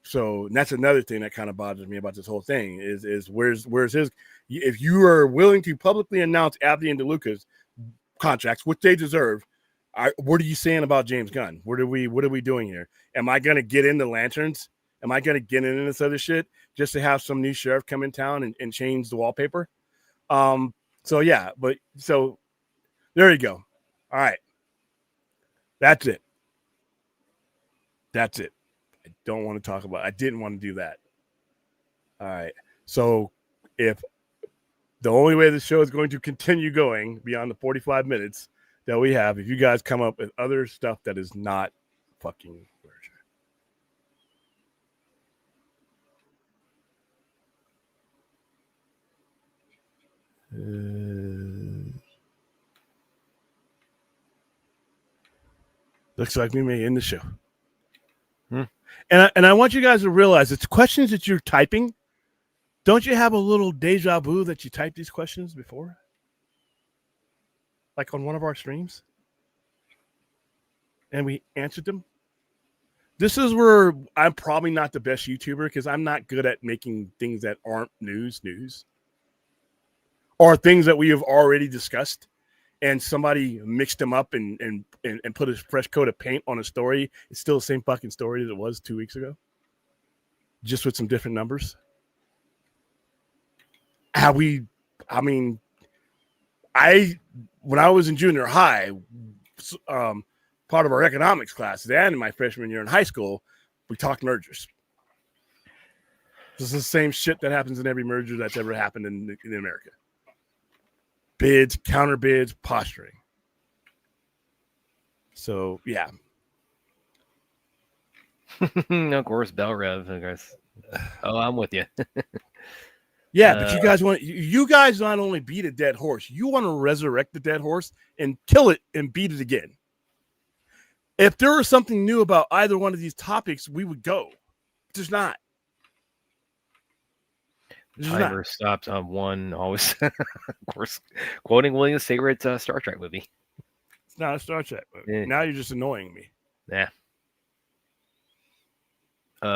So that's another thing that kind of bothers me about this whole thing is where's his, if you are willing to publicly announce Abdi and DeLuca's contracts, which they deserve, what are you saying about James Gunn? What are we doing here? Am I going to get into Lanterns? Am I going to get into this other shit just to have some new sheriff come in town and change the wallpaper? So yeah, so there you go. All right. That's it. I don't want to talk about it. I didn't want to do that. All right. So if the only way the show is going to continue going beyond the 45 minutes that we have, if you guys come up with other stuff that is not fucking looks like we may end the show. And I want you guys to realize it's questions that you're typing. Don't you have a little deja vu that you typed these questions before? Like on one of our streams? And we answered them? This is where I'm probably not the best YouTuber because I'm not good at making things that aren't news or things that we have already discussed. And somebody mixed them up and put a fresh coat of paint on a story. It's still the same fucking story that it was 2 weeks ago, just with some different numbers. When I was in junior high, part of our economics classes and in my freshman year in high school, we talked mergers. This is the same shit that happens in every merger that's ever happened in America. Bids, counter bids, posturing. So, yeah. Of course, Bell Rev. I guess. Oh, I'm with you. Yeah, but you guys not only beat a dead horse, you want to resurrect the dead horse and kill it and beat it again. If there was something new about either one of these topics, we would go. There's not. Timer stopped on one. Always, of course, quoting William's favorite Star Trek movie. It's not a Star Trek movie. Now you're just annoying me. Yeah.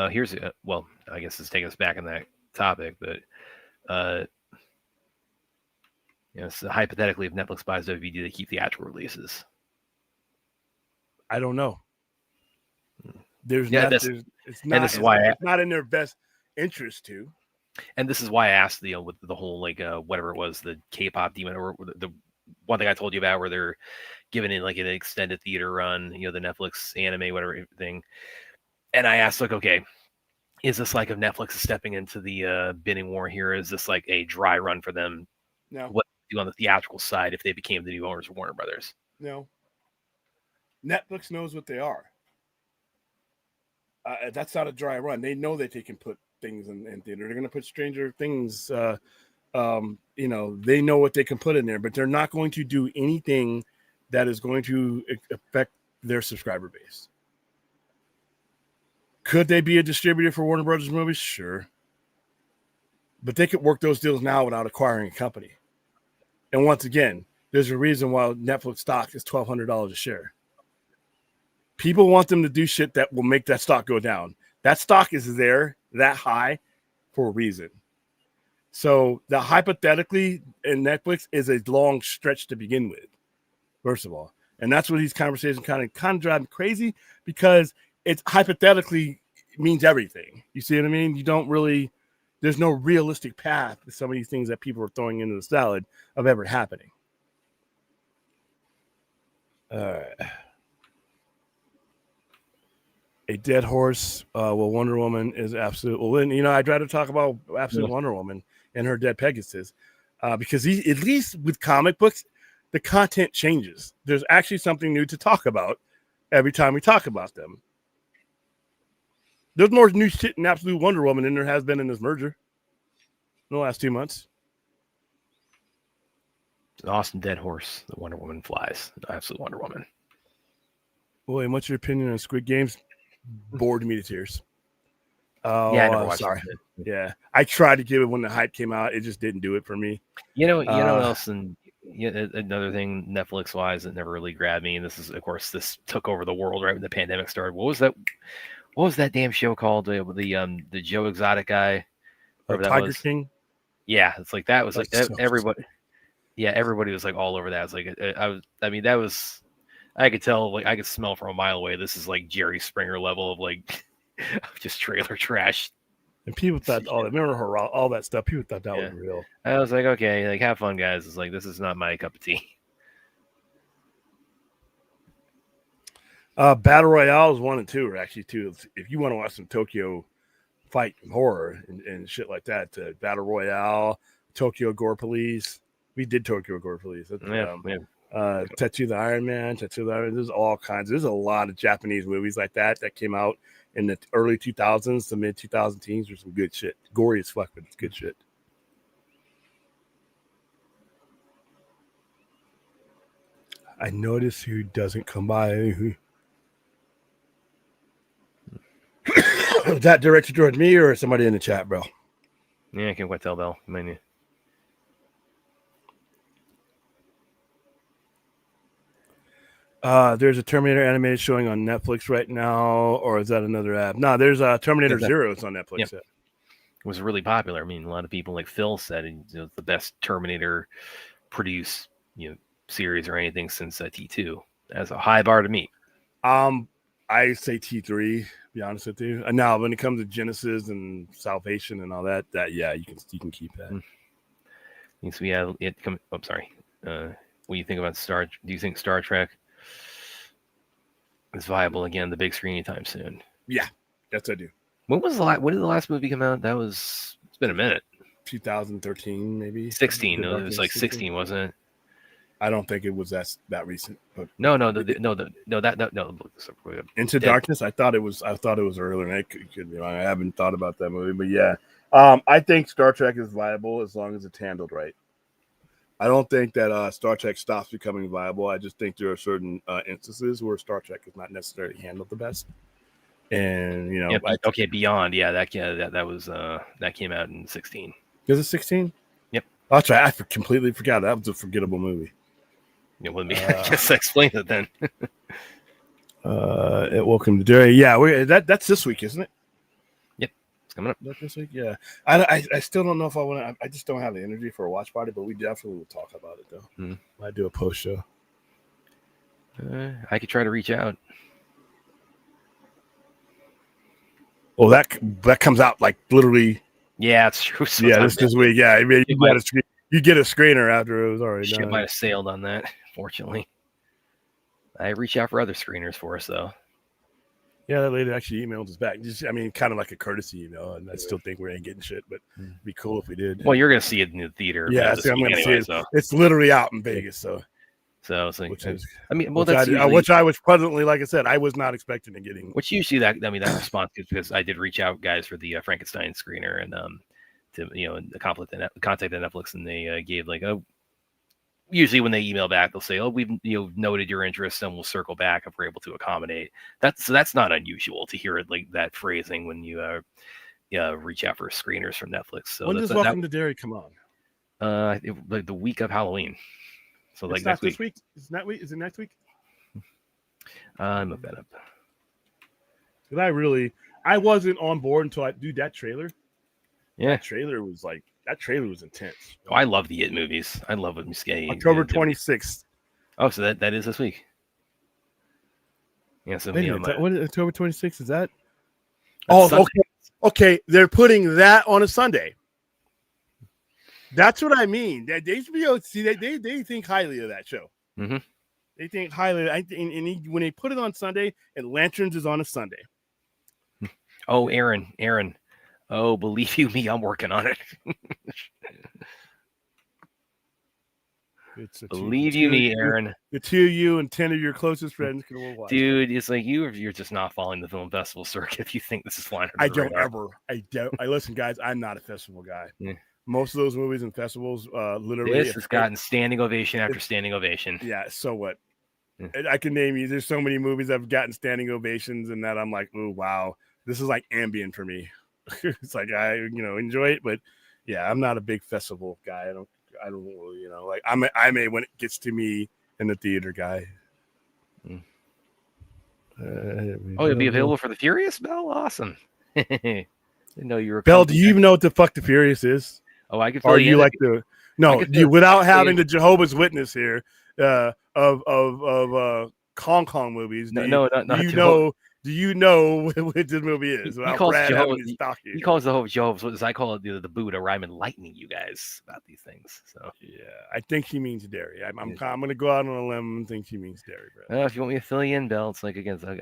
Here's well, I guess it's taking us back on that topic, but so hypothetically, if Netflix buys WB, do they keep theatrical releases? I don't know. It's not in their best interest to. And this is why I asked, with the whole whatever it was, the K-pop demon, or the one thing I told you about, where they're giving it like an extended theater run, the Netflix anime, whatever thing. And I asked, okay, is this like if Netflix is stepping into the bidding war here? Is this like a dry run for them? No. What do on the theatrical side if they became the new owners of Warner Brothers? No. Netflix knows what they are. That's not a dry run. They know that they can put things in theater. They're going to put Stranger Things. They know what they can put in there, but they're not going to do anything that is going to affect their subscriber base. Could they be a distributor for Warner Brothers movies? Sure. But they could work those deals now without acquiring a company. And once again, there's a reason why Netflix stock is $1,200 a share. People want them to do shit that will make that stock go down. That stock is there that high for a reason. So the hypothetically in Netflix is a long stretch to begin with, first of all. And that's what these conversations kind of drive me crazy, because it's hypothetically means everything. You see what I mean? You don't really, there's no realistic path to some of these things that people are throwing into the salad of ever happening. All right. A dead horse. Wonder Woman is absolute. Well, I'd rather talk about absolute Wonder Woman and her dead Pegasus, because at least with comic books, the content changes. There's actually something new to talk about every time we talk about them. There's more new shit in Absolute Wonder Woman than there has been in this merger in the last 2 months. An awesome dead horse. The Wonder Woman flies. Absolute Wonder Woman. William, what's your opinion on Squid Games? Bored me to tears. Oh, yeah, I never watched sorry. it. Yeah, I tried to give it when the hype came out. It just didn't do it for me. You know what else? And another thing Netflix wise that never really grabbed me. And this is, of course, this took over the world right when the pandemic started. What was that damn show called? The Joe Exotic guy. Tiger King. Yeah, it's like that was like so everybody. Yeah, everybody was like all over that. It's like that was. I could tell, I could smell from a mile away. This is like Jerry Springer level of just trailer trash. And people thought, remember her, all that stuff. People thought that was real. I was like, okay, have fun, guys. It's like, this is not my cup of tea. Battle Royale is 1 and 2, or actually 2. If you want to watch some Tokyo fight horror and shit like that, Battle Royale, Tokyo Gore Police. We did Tokyo Gore Police. Tattoo the Iron Man. There's all kinds. There's a lot of Japanese movies like that came out in the early 2000s to mid 2010s. There's some good shit. Gory as fuck, but it's good shit. I notice who doesn't come by. Is that directed towards me or somebody in the chat, bro? Yeah, I can't quite tell, Bell. There's a Terminator animated showing on Netflix right now, or is that another app? No, there's a Terminator Zero. It's on Netflix. Yep. It was really popular. I mean, a lot of people, like Phil said, it's the best Terminator produced, series or anything since T2. That's a high bar to meet. I say T3. Be honest with you. And now, when it comes to Genesis and Salvation and all that, yeah, you can keep that. So we have it come. I'm sorry. What do you think about do you think Star Trek? is viable again, the big screen anytime soon. Yeah, yes, I do. When did the last movie come out? It's been a minute. 2013, maybe 16. The No, it was Darkness, like 16, wasn't it? I don't think it was that recent. But No. Into Dead. Darkness. I thought it was earlier. And I could be wrong. I haven't thought about that movie, but yeah, I think Star Trek is viable as long as it's handled right. I don't think that Star Trek stops becoming viable. I just think there are certain instances where Star Trek is not necessarily handled the best. And yeah, okay, Beyond, yeah, that was that came out in 16. Is it 16? Yep. That's right. I completely forgot. That was a forgettable movie. It wouldn't be. I guess explain it then. Welcome to Derry. Yeah, that's this week, isn't it? Yep, it's coming up. That this week. Yeah, I still don't know if I want to. I just don't have the energy for a watch party, but we definitely will talk about it though. I do a post show. I could try to reach out. Well, that comes out like literally. Yeah, it's true. This week. Yeah, I mean, you get a screener after it was already done. Shit might have sailed on that. Fortunately, I reach out for other screeners for us though. Yeah, that lady actually emailed us back. Kind of like a courtesy email, and I still think we ain't getting shit, but it'd be cool if we did. Well, you're gonna see it in the theater. Yeah, I'm gonna see it. So. It's literally out in Vegas, so. So it's like, which I was pleasantly, like I said, I was not expecting to getting. Which usually that response is because I did reach out guys for the Frankenstein screener and to contact Netflix, and they gave like usually when they email back they'll say, oh, we've noted your interest and we'll circle back if we're able to accommodate. That's not unusual to hear it like that phrasing when you reach out for screeners from Netflix. So when does Welcome to Derry come on? Like the week of Halloween. So it's like next week. Week. Is it next week? I'm look that up. Because I wasn't on board until that trailer. Yeah, that trailer was intense. Oh, I love the It movies. I love it. October 26th. Oh, so that is this week. Yeah, so what is October 26th? Is that? Oh, Sunday. Okay. They're putting that on a Sunday. That's what I mean. That HBO, see, they think highly of that show. Mm-hmm. They think highly. When they put it on Sunday, and Lanterns is on a Sunday. Oh, Aaron. Oh, believe you me, I'm working on it. Believe you me, Aaron. The two of you and 10 of your closest friends can watch. Dude, it's like you're just not following the film festival circuit if you think this is flying. I listen, guys. I'm not a festival guy. Yeah. Most of those movies and festivals, literally, this has gotten standing ovation after standing ovation. Yeah. So what? Yeah. I can name you. There's so many movies that have gotten standing ovations, and that I'm like, oh wow, this is like ambient for me. It's like I enjoy it, but yeah, I'm not a big festival guy. I don't like I may when it gets to me in the theater guy. You'll be available for the Furious, Bell? Awesome. Didn't know you were. Bell, do you even know what the fuck the Furious is? Oh, I could. Or you like the without having the Jehovah's Witness here of Hong Kong movies? Do you know what this movie is? He calls the Jehovah's Witness. I call it the Buddha, where I'm enlightening you guys about these things. So yeah, I think he means Derry. I'm going to go out on a limb and think he means Derry, bro. If you want me to fill you in, Bill, it's like against on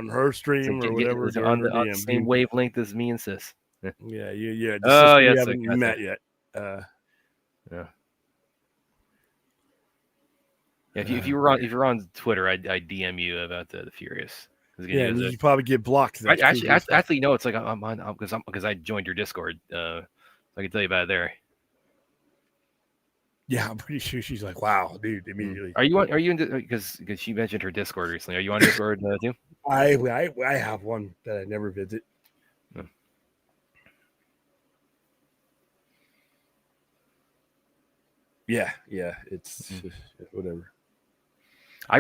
her stream or whatever on the same wavelength as me and Sis. Yeah. We haven't met yet. Yeah. If you were on Twitter, I'd DM you about the Furious. Yeah, you probably get blocked. Actually, no. It's like I'm on because I joined your Discord. So I can tell you about it there. Yeah, I'm pretty sure she's like, "Wow, dude!" Immediately. Are you in? Because she mentioned her Discord recently. Are you on Discord too? I have one that I never visit. Yeah, it's whatever. I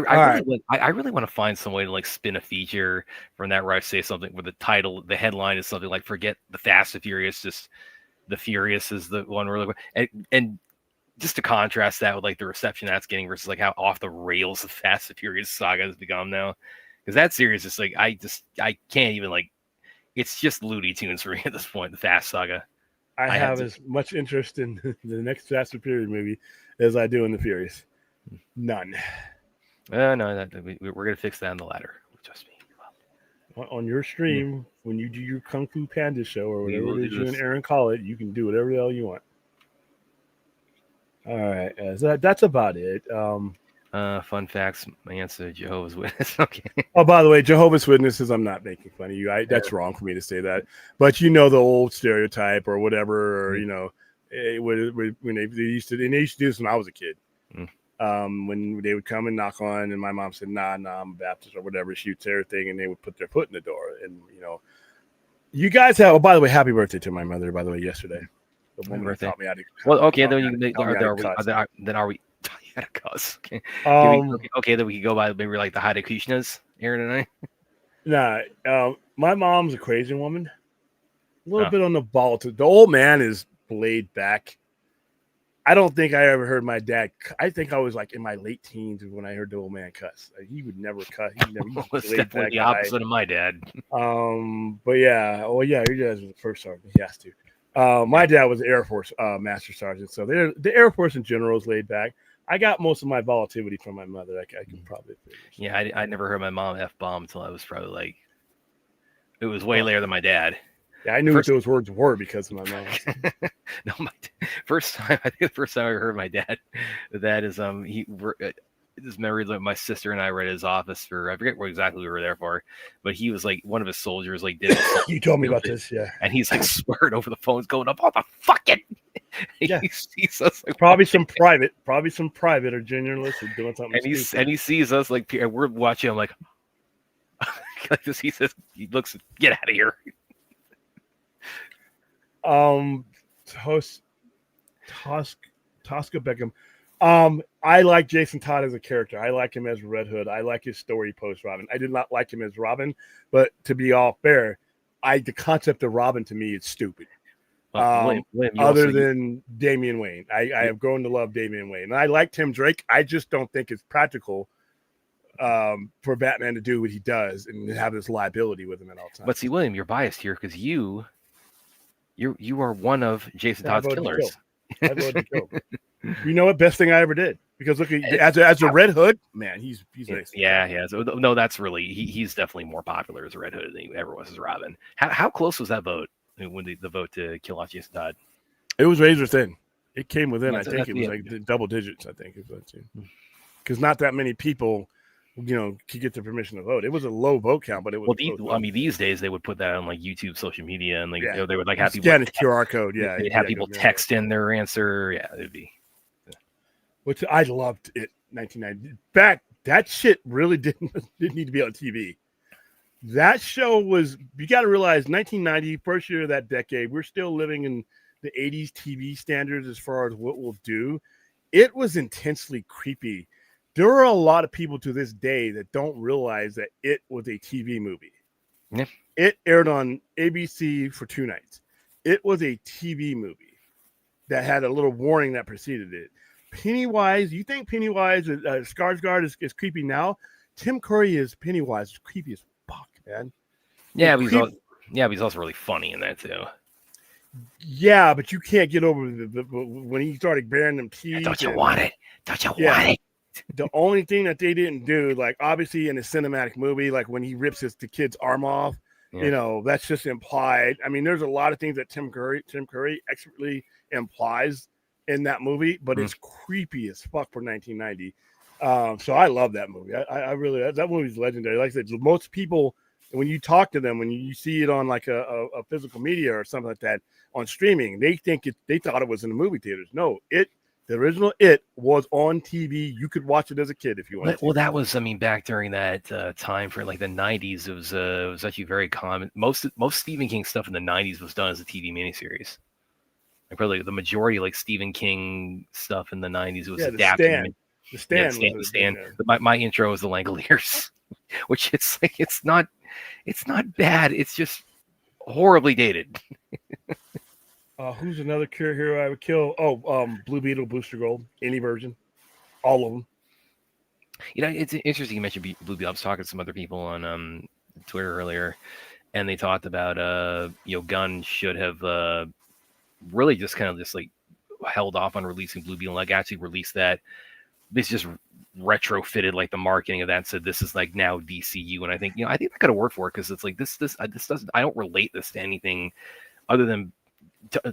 really want to find some way to like spin a feature from that where I say something where the headline is something like "Forget the Fast and Furious," just the Furious is the one we're looking at. And just to contrast that with like the reception that's getting versus like how off the rails the Fast and Furious saga has become now, because that series is like I can't even like it's just Looney Tunes for me at this point. The Fast saga. I have as much interest in the next Fast and Furious movie as I do in the Furious. None. No, we're gonna fix that on the ladder. Trust me. On your stream, when you do your Kung Fu Panda show or We whatever will it do is you and this. Aaron call it, you can do whatever the hell you want. All right, so that's about it. Fun facts. My answer: Jehovah's Witness. Okay. Oh, by the way, Jehovah's Witnesses, I'm not making fun of you. That's wrong for me to say that. But you know the old stereotype or whatever, or when they used to, and they used to do this when I was a kid. When they would come and knock on, and my mom said, "Nah, I'm a Baptist or whatever," shoots everything, and they would put their foot in the door. And you guys have. Oh, by the way, happy birthday to my mother. By the way, yesterday, the woman who taught me how to. Well, okay, then are we? You gotta cuss. Okay. Okay, then we can go by maybe like the Hare Krishnas, Aaron and I. Nah, my mom's a crazy woman. A little bit on the ball. The old man is laid back. I don't think I ever heard my dad. I think I was like in my late teens when I heard the old man cuss. Like, he would never cuss. He never. Was definitely the opposite of my dad. But yeah, your dad was the first sergeant. He has to. My dad was Air Force master sergeant, so the Air Force in general is laid back. I got most of my volatility from my mother. I can probably figure. Yeah, I never heard my mom F-bomb until I was probably like, it was way later than my dad. Yeah, I knew what those words were because of my mom. No, I think the first time I heard my dad, that is this memory that my sister and I were at his office for, I forget what exactly we were there for, but he was like one of his soldiers like did it. You told me about this, yeah. And he's like swearing over the phones, going up, "What the fucking." Yeah. He sees us like probably some private or junior or doing something. And he sees us like we're watching him like like this. He says, he looks, "Get out of here." Tosca Beckham. I like Jason Todd as a character. I like him as Red Hood. I like his story post Robin. I did not like him as Robin, but to be all fair, the concept of Robin to me is stupid. William, other than Damian Wayne, I have grown to love Damian Wayne, and I like Tim Drake. I just don't think it's practical for Batman to do what he does and have this liability with him at all times. But see, William, you're biased here because you are one of Jason Todd's killers. I voted to kill. You know what? Best thing I ever did, because look, as a Red Hood, man, he's nice. Yeah. So no, that's really he's definitely more popular as a Red Hood than he ever was as Robin. How close was that vote when the vote to kill off Jason Todd? It was razor thin. It came within. I think it was like double digits. I think because not that many people, could get the permission to vote. It was a low vote count, but it was. Well, these days they would put that on like YouTube, social media, and like they would like have people scan a QR code. Yeah, they'd have people text in their answer. Yeah, it'd be. Which I loved it. 1990 back. That shit really didn't need to be on TV. That show was. You got to realize 1990, first year of that decade. We're still living in the 80s TV standards as far as what we'll do. It was intensely creepy. There are a lot of people to this day that don't realize that it was a TV movie. Yeah. It aired on ABC for 2 nights. It was a TV movie that had a little warning that preceded it. Pennywise, you think Pennywise, Skarsgård is creepy now? Tim Curry is Pennywise, is creepy as fuck, man. Yeah, but he's also really funny in that too. Yeah, but you can't get over when he started bearing them teeth. Don't you want it? Don't you want it? The only thing that they didn't do, like obviously in a cinematic movie, like when he rips the kid's arm off, that's just implied. I mean, there's a lot of things that Tim Curry expertly implies in that movie, but it's creepy as fuck for 1990. So I love that movie. I really, that movie's legendary. Like I said, most people, when you talk to them, when you see it on like a physical media or something like that on streaming, they thought it was in the movie theaters. No, the original It was on TV. You could watch it as a kid if you wanted. Well, that was, back during that time for like the 90s. It was actually very common. Most Stephen King stuff in the 90s was done as a TV miniseries. Like probably the majority, like Stephen King stuff in the 90s was adapted. The Stand. My intro was the Langoliers, which it's not bad. It's just horribly dated. Who's another hero I would kill? Blue Beetle, Booster Gold, any version, all of them. It's interesting you mentioned Blue Beetle. I was talking to some other people on Twitter earlier, and they talked about Gunn should have really just kind of like held off on releasing Blue Beetle, like actually release that. This just retrofitted like the marketing of that and said this is like now DCU, and I think that could have worked for it because it's like this doesn't, I don't relate this to anything other than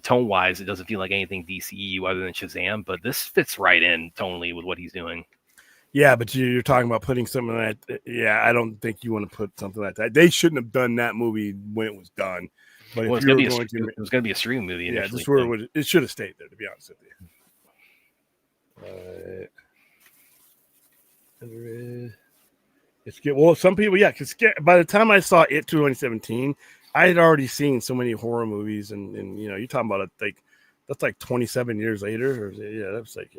tone wise. It doesn't feel like anything DCU other than Shazam, but this fits right in tonally with what he's doing. Yeah, but you're talking about putting something like that. Yeah, I don't think you want to put something like that. They shouldn't have done that movie when it was done. But Well, if you were going to, it was going to be a streaming movie. Yeah, this where it should have stayed there. To be honest with you. It's good. Well, some people, yeah, because by the time I saw it 2017, I had already seen so many horror movies, and you're talking about it like that's like 27 years later. Yeah, that's like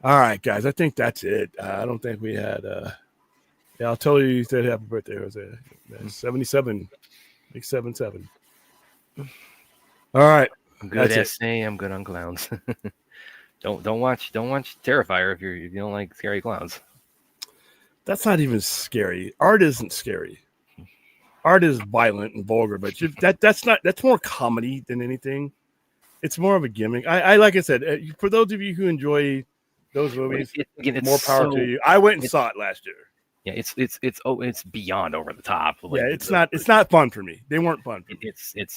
All right, guys, I think that's it. I don't think we had. Yeah, I'll tell you said happy birthday. Was it 77? Like 77. All right, I'm good at saying I'm good on clowns. Don't watch Terrifier if you don't like scary clowns. That's not even scary. Art isn't scary. Art is violent and vulgar, but that's more comedy than anything. It's more of a gimmick. I like I said, for those of you who enjoy those movies, it's more power to you. I went and saw it last year. Yeah, it's beyond over the top. Like, yeah, it's not fun for me. They weren't fun.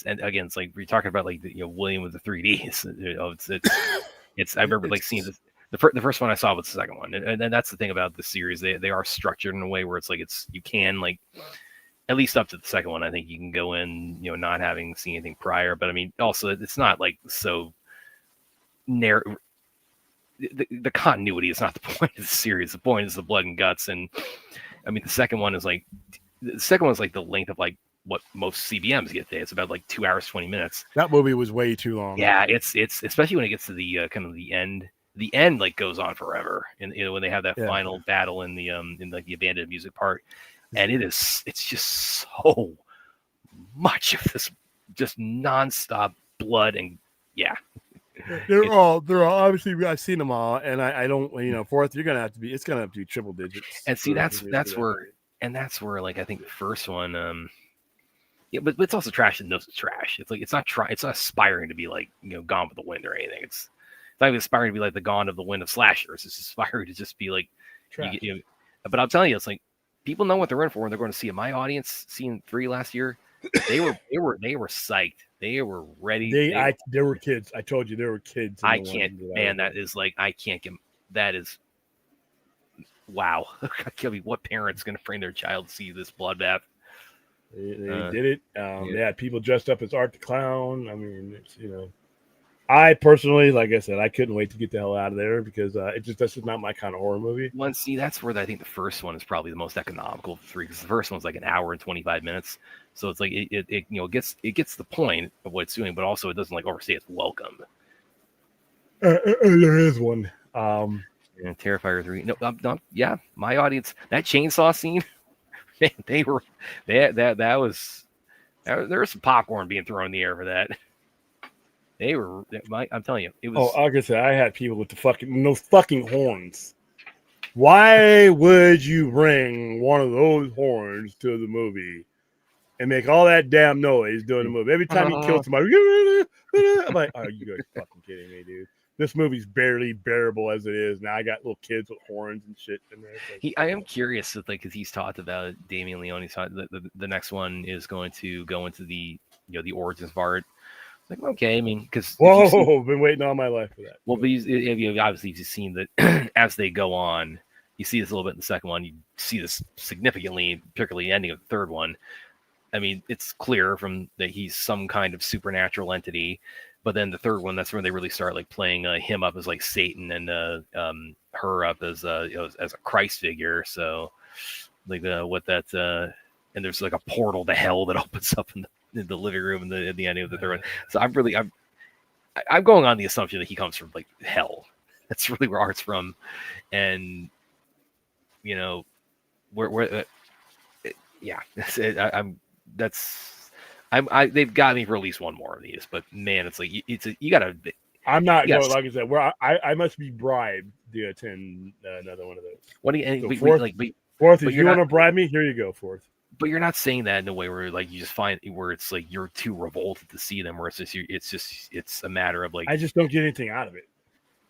And again, it's like we're talking about like William with the 3Ds. It's I remember like seeing this. The first one I saw was the second one, and that's the thing about the series. They are structured in a way where it's like you can like at least up to the second one. I think you can go in not having seen anything prior, but I mean also it's not like so narrow. The continuity is not the point of the series. The point is the blood and guts, and I mean the second one is like the length of like what most CBMs get today. It's about like 2 hours 20 minutes. That movie was way too long. Yeah, it's especially when it gets to the kind of the end. The end like goes on forever, and when they have that final battle in the like the abandoned music part, and it's just so much of this just nonstop blood and they're all obviously I've seen them all, and I don't fourth it's gonna have to be triple digits. And see that's where like I think the first one but it's also trash and knows it's trash. It's like it's not aspiring to be like Gone with the Wind or anything. It's not even aspiring to be like the Gone of the Wind of slashers. It's aspiring to just be like but I'll tell you, it's like people know what they're in for when they're going to see it. My audience seeing 3 last year, they were psyched. They were ready. There were kids. I told you there were kids. I can't, man. That is like I can't get. That is wow. I mean, what parent's going to bring their child to see this bloodbath? They did it. They had people dressed up as Art the Clown. I mean, it's I personally, like I said, I couldn't wait to get the hell out of there because that's just not my kind of horror movie. Well, see, that's where I think the first one is probably the most economical of 3 because the first one's like an hour and 25 minutes, so it's like it gets the point of what it's doing, but also it doesn't like overstay its welcome. There is one. Terrifier 3. No, yeah, my audience, that chainsaw scene, man, there was some popcorn being thrown in the air for that. I'm telling you, it was. Oh, like I said, I had people with those fucking horns. Why would you bring one of those horns to the movie and make all that damn noise during the movie? Every time you kill somebody, I'm like, "Are you guys fucking kidding me, dude? This movie's barely bearable as it is. Now I got little kids with horns and shit in there." I am curious, because he's talked about Damien Leone. He's talked the next one is going to go into the the origins of art. Like, okay, I mean, because been waiting all my life for that. Well, but obviously you've seen that as they go on, you see this a little bit in the second one. You see this significantly, particularly the ending of the third one. I mean, it's clear from that he's some kind of supernatural entity. But then the third one, that's when they really start like playing him up as like Satan and her up as as a Christ figure. So like what that and there's like a portal to hell that opens up in the living room at the ending of the third one. So I'm going on the assumption that he comes from like hell. That's really where Art's from, and where yeah. They've got me for at least one more of these, but man, it's like you gotta. I'm not going. Like I said, where I must be bribed to attend another one of those. What do you? So fourth, if you want to bribe me, here you go. Fourth. But you're not saying that in a way where like you just find where it's like you're too revolted to see them, where it's a matter of like I just don't get anything out of it.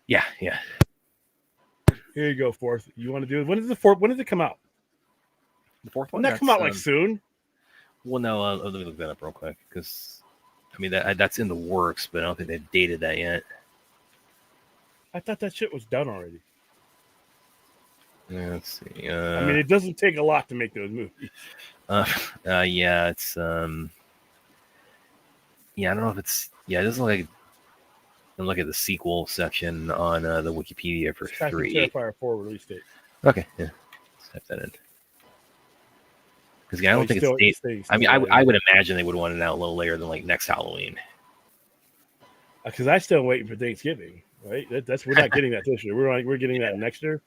Yeah. Here you go, fourth. You want to do it? When is the fourth? When does it come out? The fourth one. Doesn't that come out like soon? Well, no. Let me look that up real quick because I mean that's in the works, but I don't think they've dated that yet. I thought that shit was done already. Yeah, let's see. I mean, it doesn't take a lot to make those movies. Yeah, it's yeah. I don't know if it's yeah. It doesn't look like. And look at the sequel section on the Wikipedia for 3. Terrifier 4 release date. Okay, yeah, let's type that in. Because I don't think it's date. I mean, I would imagine they would want it out a little later than like next Halloween. Because I'm still waiting for Thanksgiving, right? That's we're not getting that this year. We're getting that next year.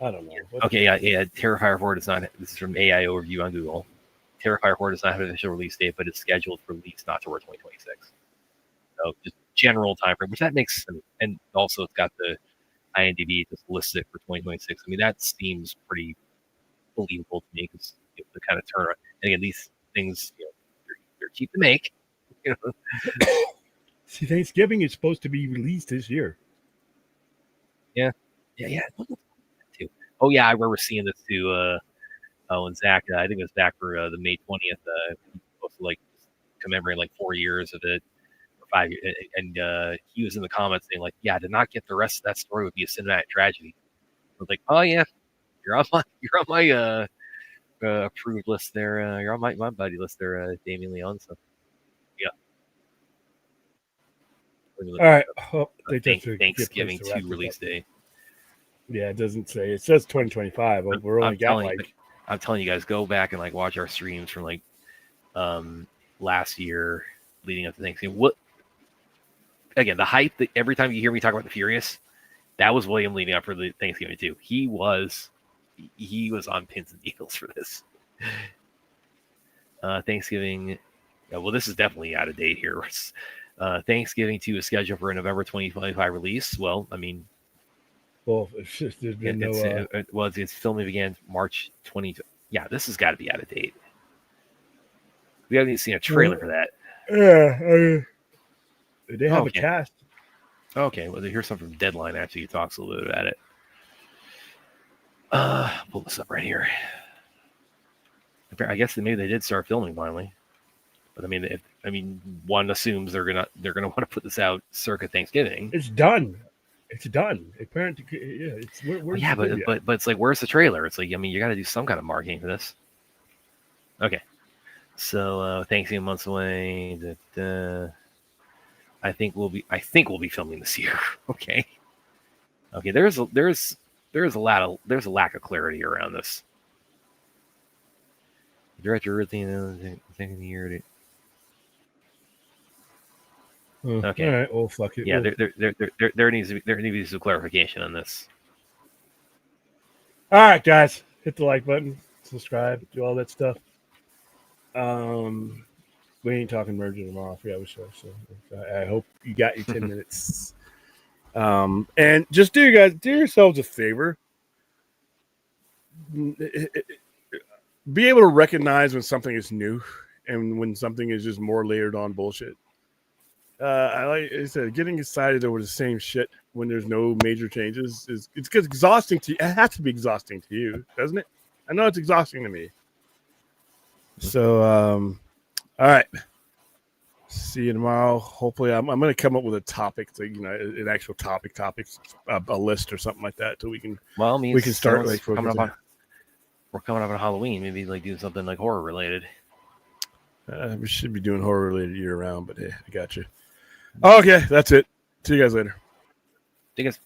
I don't know. Okay, yeah. Terrifier 4 does not. This is from AI Overview on Google. Terrifier 4 does not have an official release date, but it's scheduled for release in October 2026. So just general time frame, which that makes sense. And also it's got the IMDb just lists it for 2026. I mean, that seems pretty believable to me because the kind of turnaround. And again, these things, they're cheap to make. See, Thanksgiving is supposed to be released this year. Yeah. Too. Oh yeah, I remember seeing this too. When Zach, I think it was back for the May 20th. Supposed to like commemorate like 4 years of it. 5 years, and he was in the comments saying like, "Yeah, to not get the rest of that story would be a cinematic tragedy." I was like, "Oh yeah, you're on my approved list there. You're on my buddy list there, Damien Leon." So yeah. All right. Oh, Thanksgiving 2 release day. Yeah, it doesn't say. It says 2025. But we're only got like. I'm telling you guys, go back and like watch our streams from like last year leading up to Thanksgiving. What? Again, the hype that every time you hear me talk about the Furious, that was William leading up for the Thanksgiving too. He was on pins and needles for this. Thanksgiving. Well, this is definitely out of date here. Thanksgiving 2 is scheduled for a November 2025 release. Well, I mean, it's just there's been its filming began March 20. Yeah, this has got to be out of date. We haven't even seen a trailer for that. Yeah. They have a cast. Okay, well, here's something from Deadline. Actually, he talks a little bit about it. Pull this up right here. I guess maybe they did start filming finally, but I mean, one assumes they're gonna want to put this out circa Thanksgiving. It's done. Apparently, yeah. But it's like, where's the trailer? It's like, I mean, you got to do some kind of marketing for this. Okay, so Thanksgiving months away. I think we'll be filming this year. Okay. There's a lack of clarity around this. Director thinking the year. Okay. All right. Well, fuck it. Yeah. There needs to be some clarification on this. All right, guys. Hit the like button, subscribe, do all that stuff. We ain't talking merger tomorrow. I forgot what show. So I hope you got your 10 minutes. And just do yourselves a favor. Be able to recognize when something is new and when something is just more layered on bullshit. Like I said, getting excited over the same shit when there's no major changes it's exhausting to you. It has to be exhausting to you, doesn't it? I know it's exhausting to me. So, all right. See you tomorrow. Hopefully, I'm going to come up with a topic, an actual topics, a list or something like that, so we can. Well, we can start like we're coming up on Halloween. Maybe like do something like horror related. We should be doing horror related year round, but hey, I got you. Okay, that's it. See you guys later. See you guys.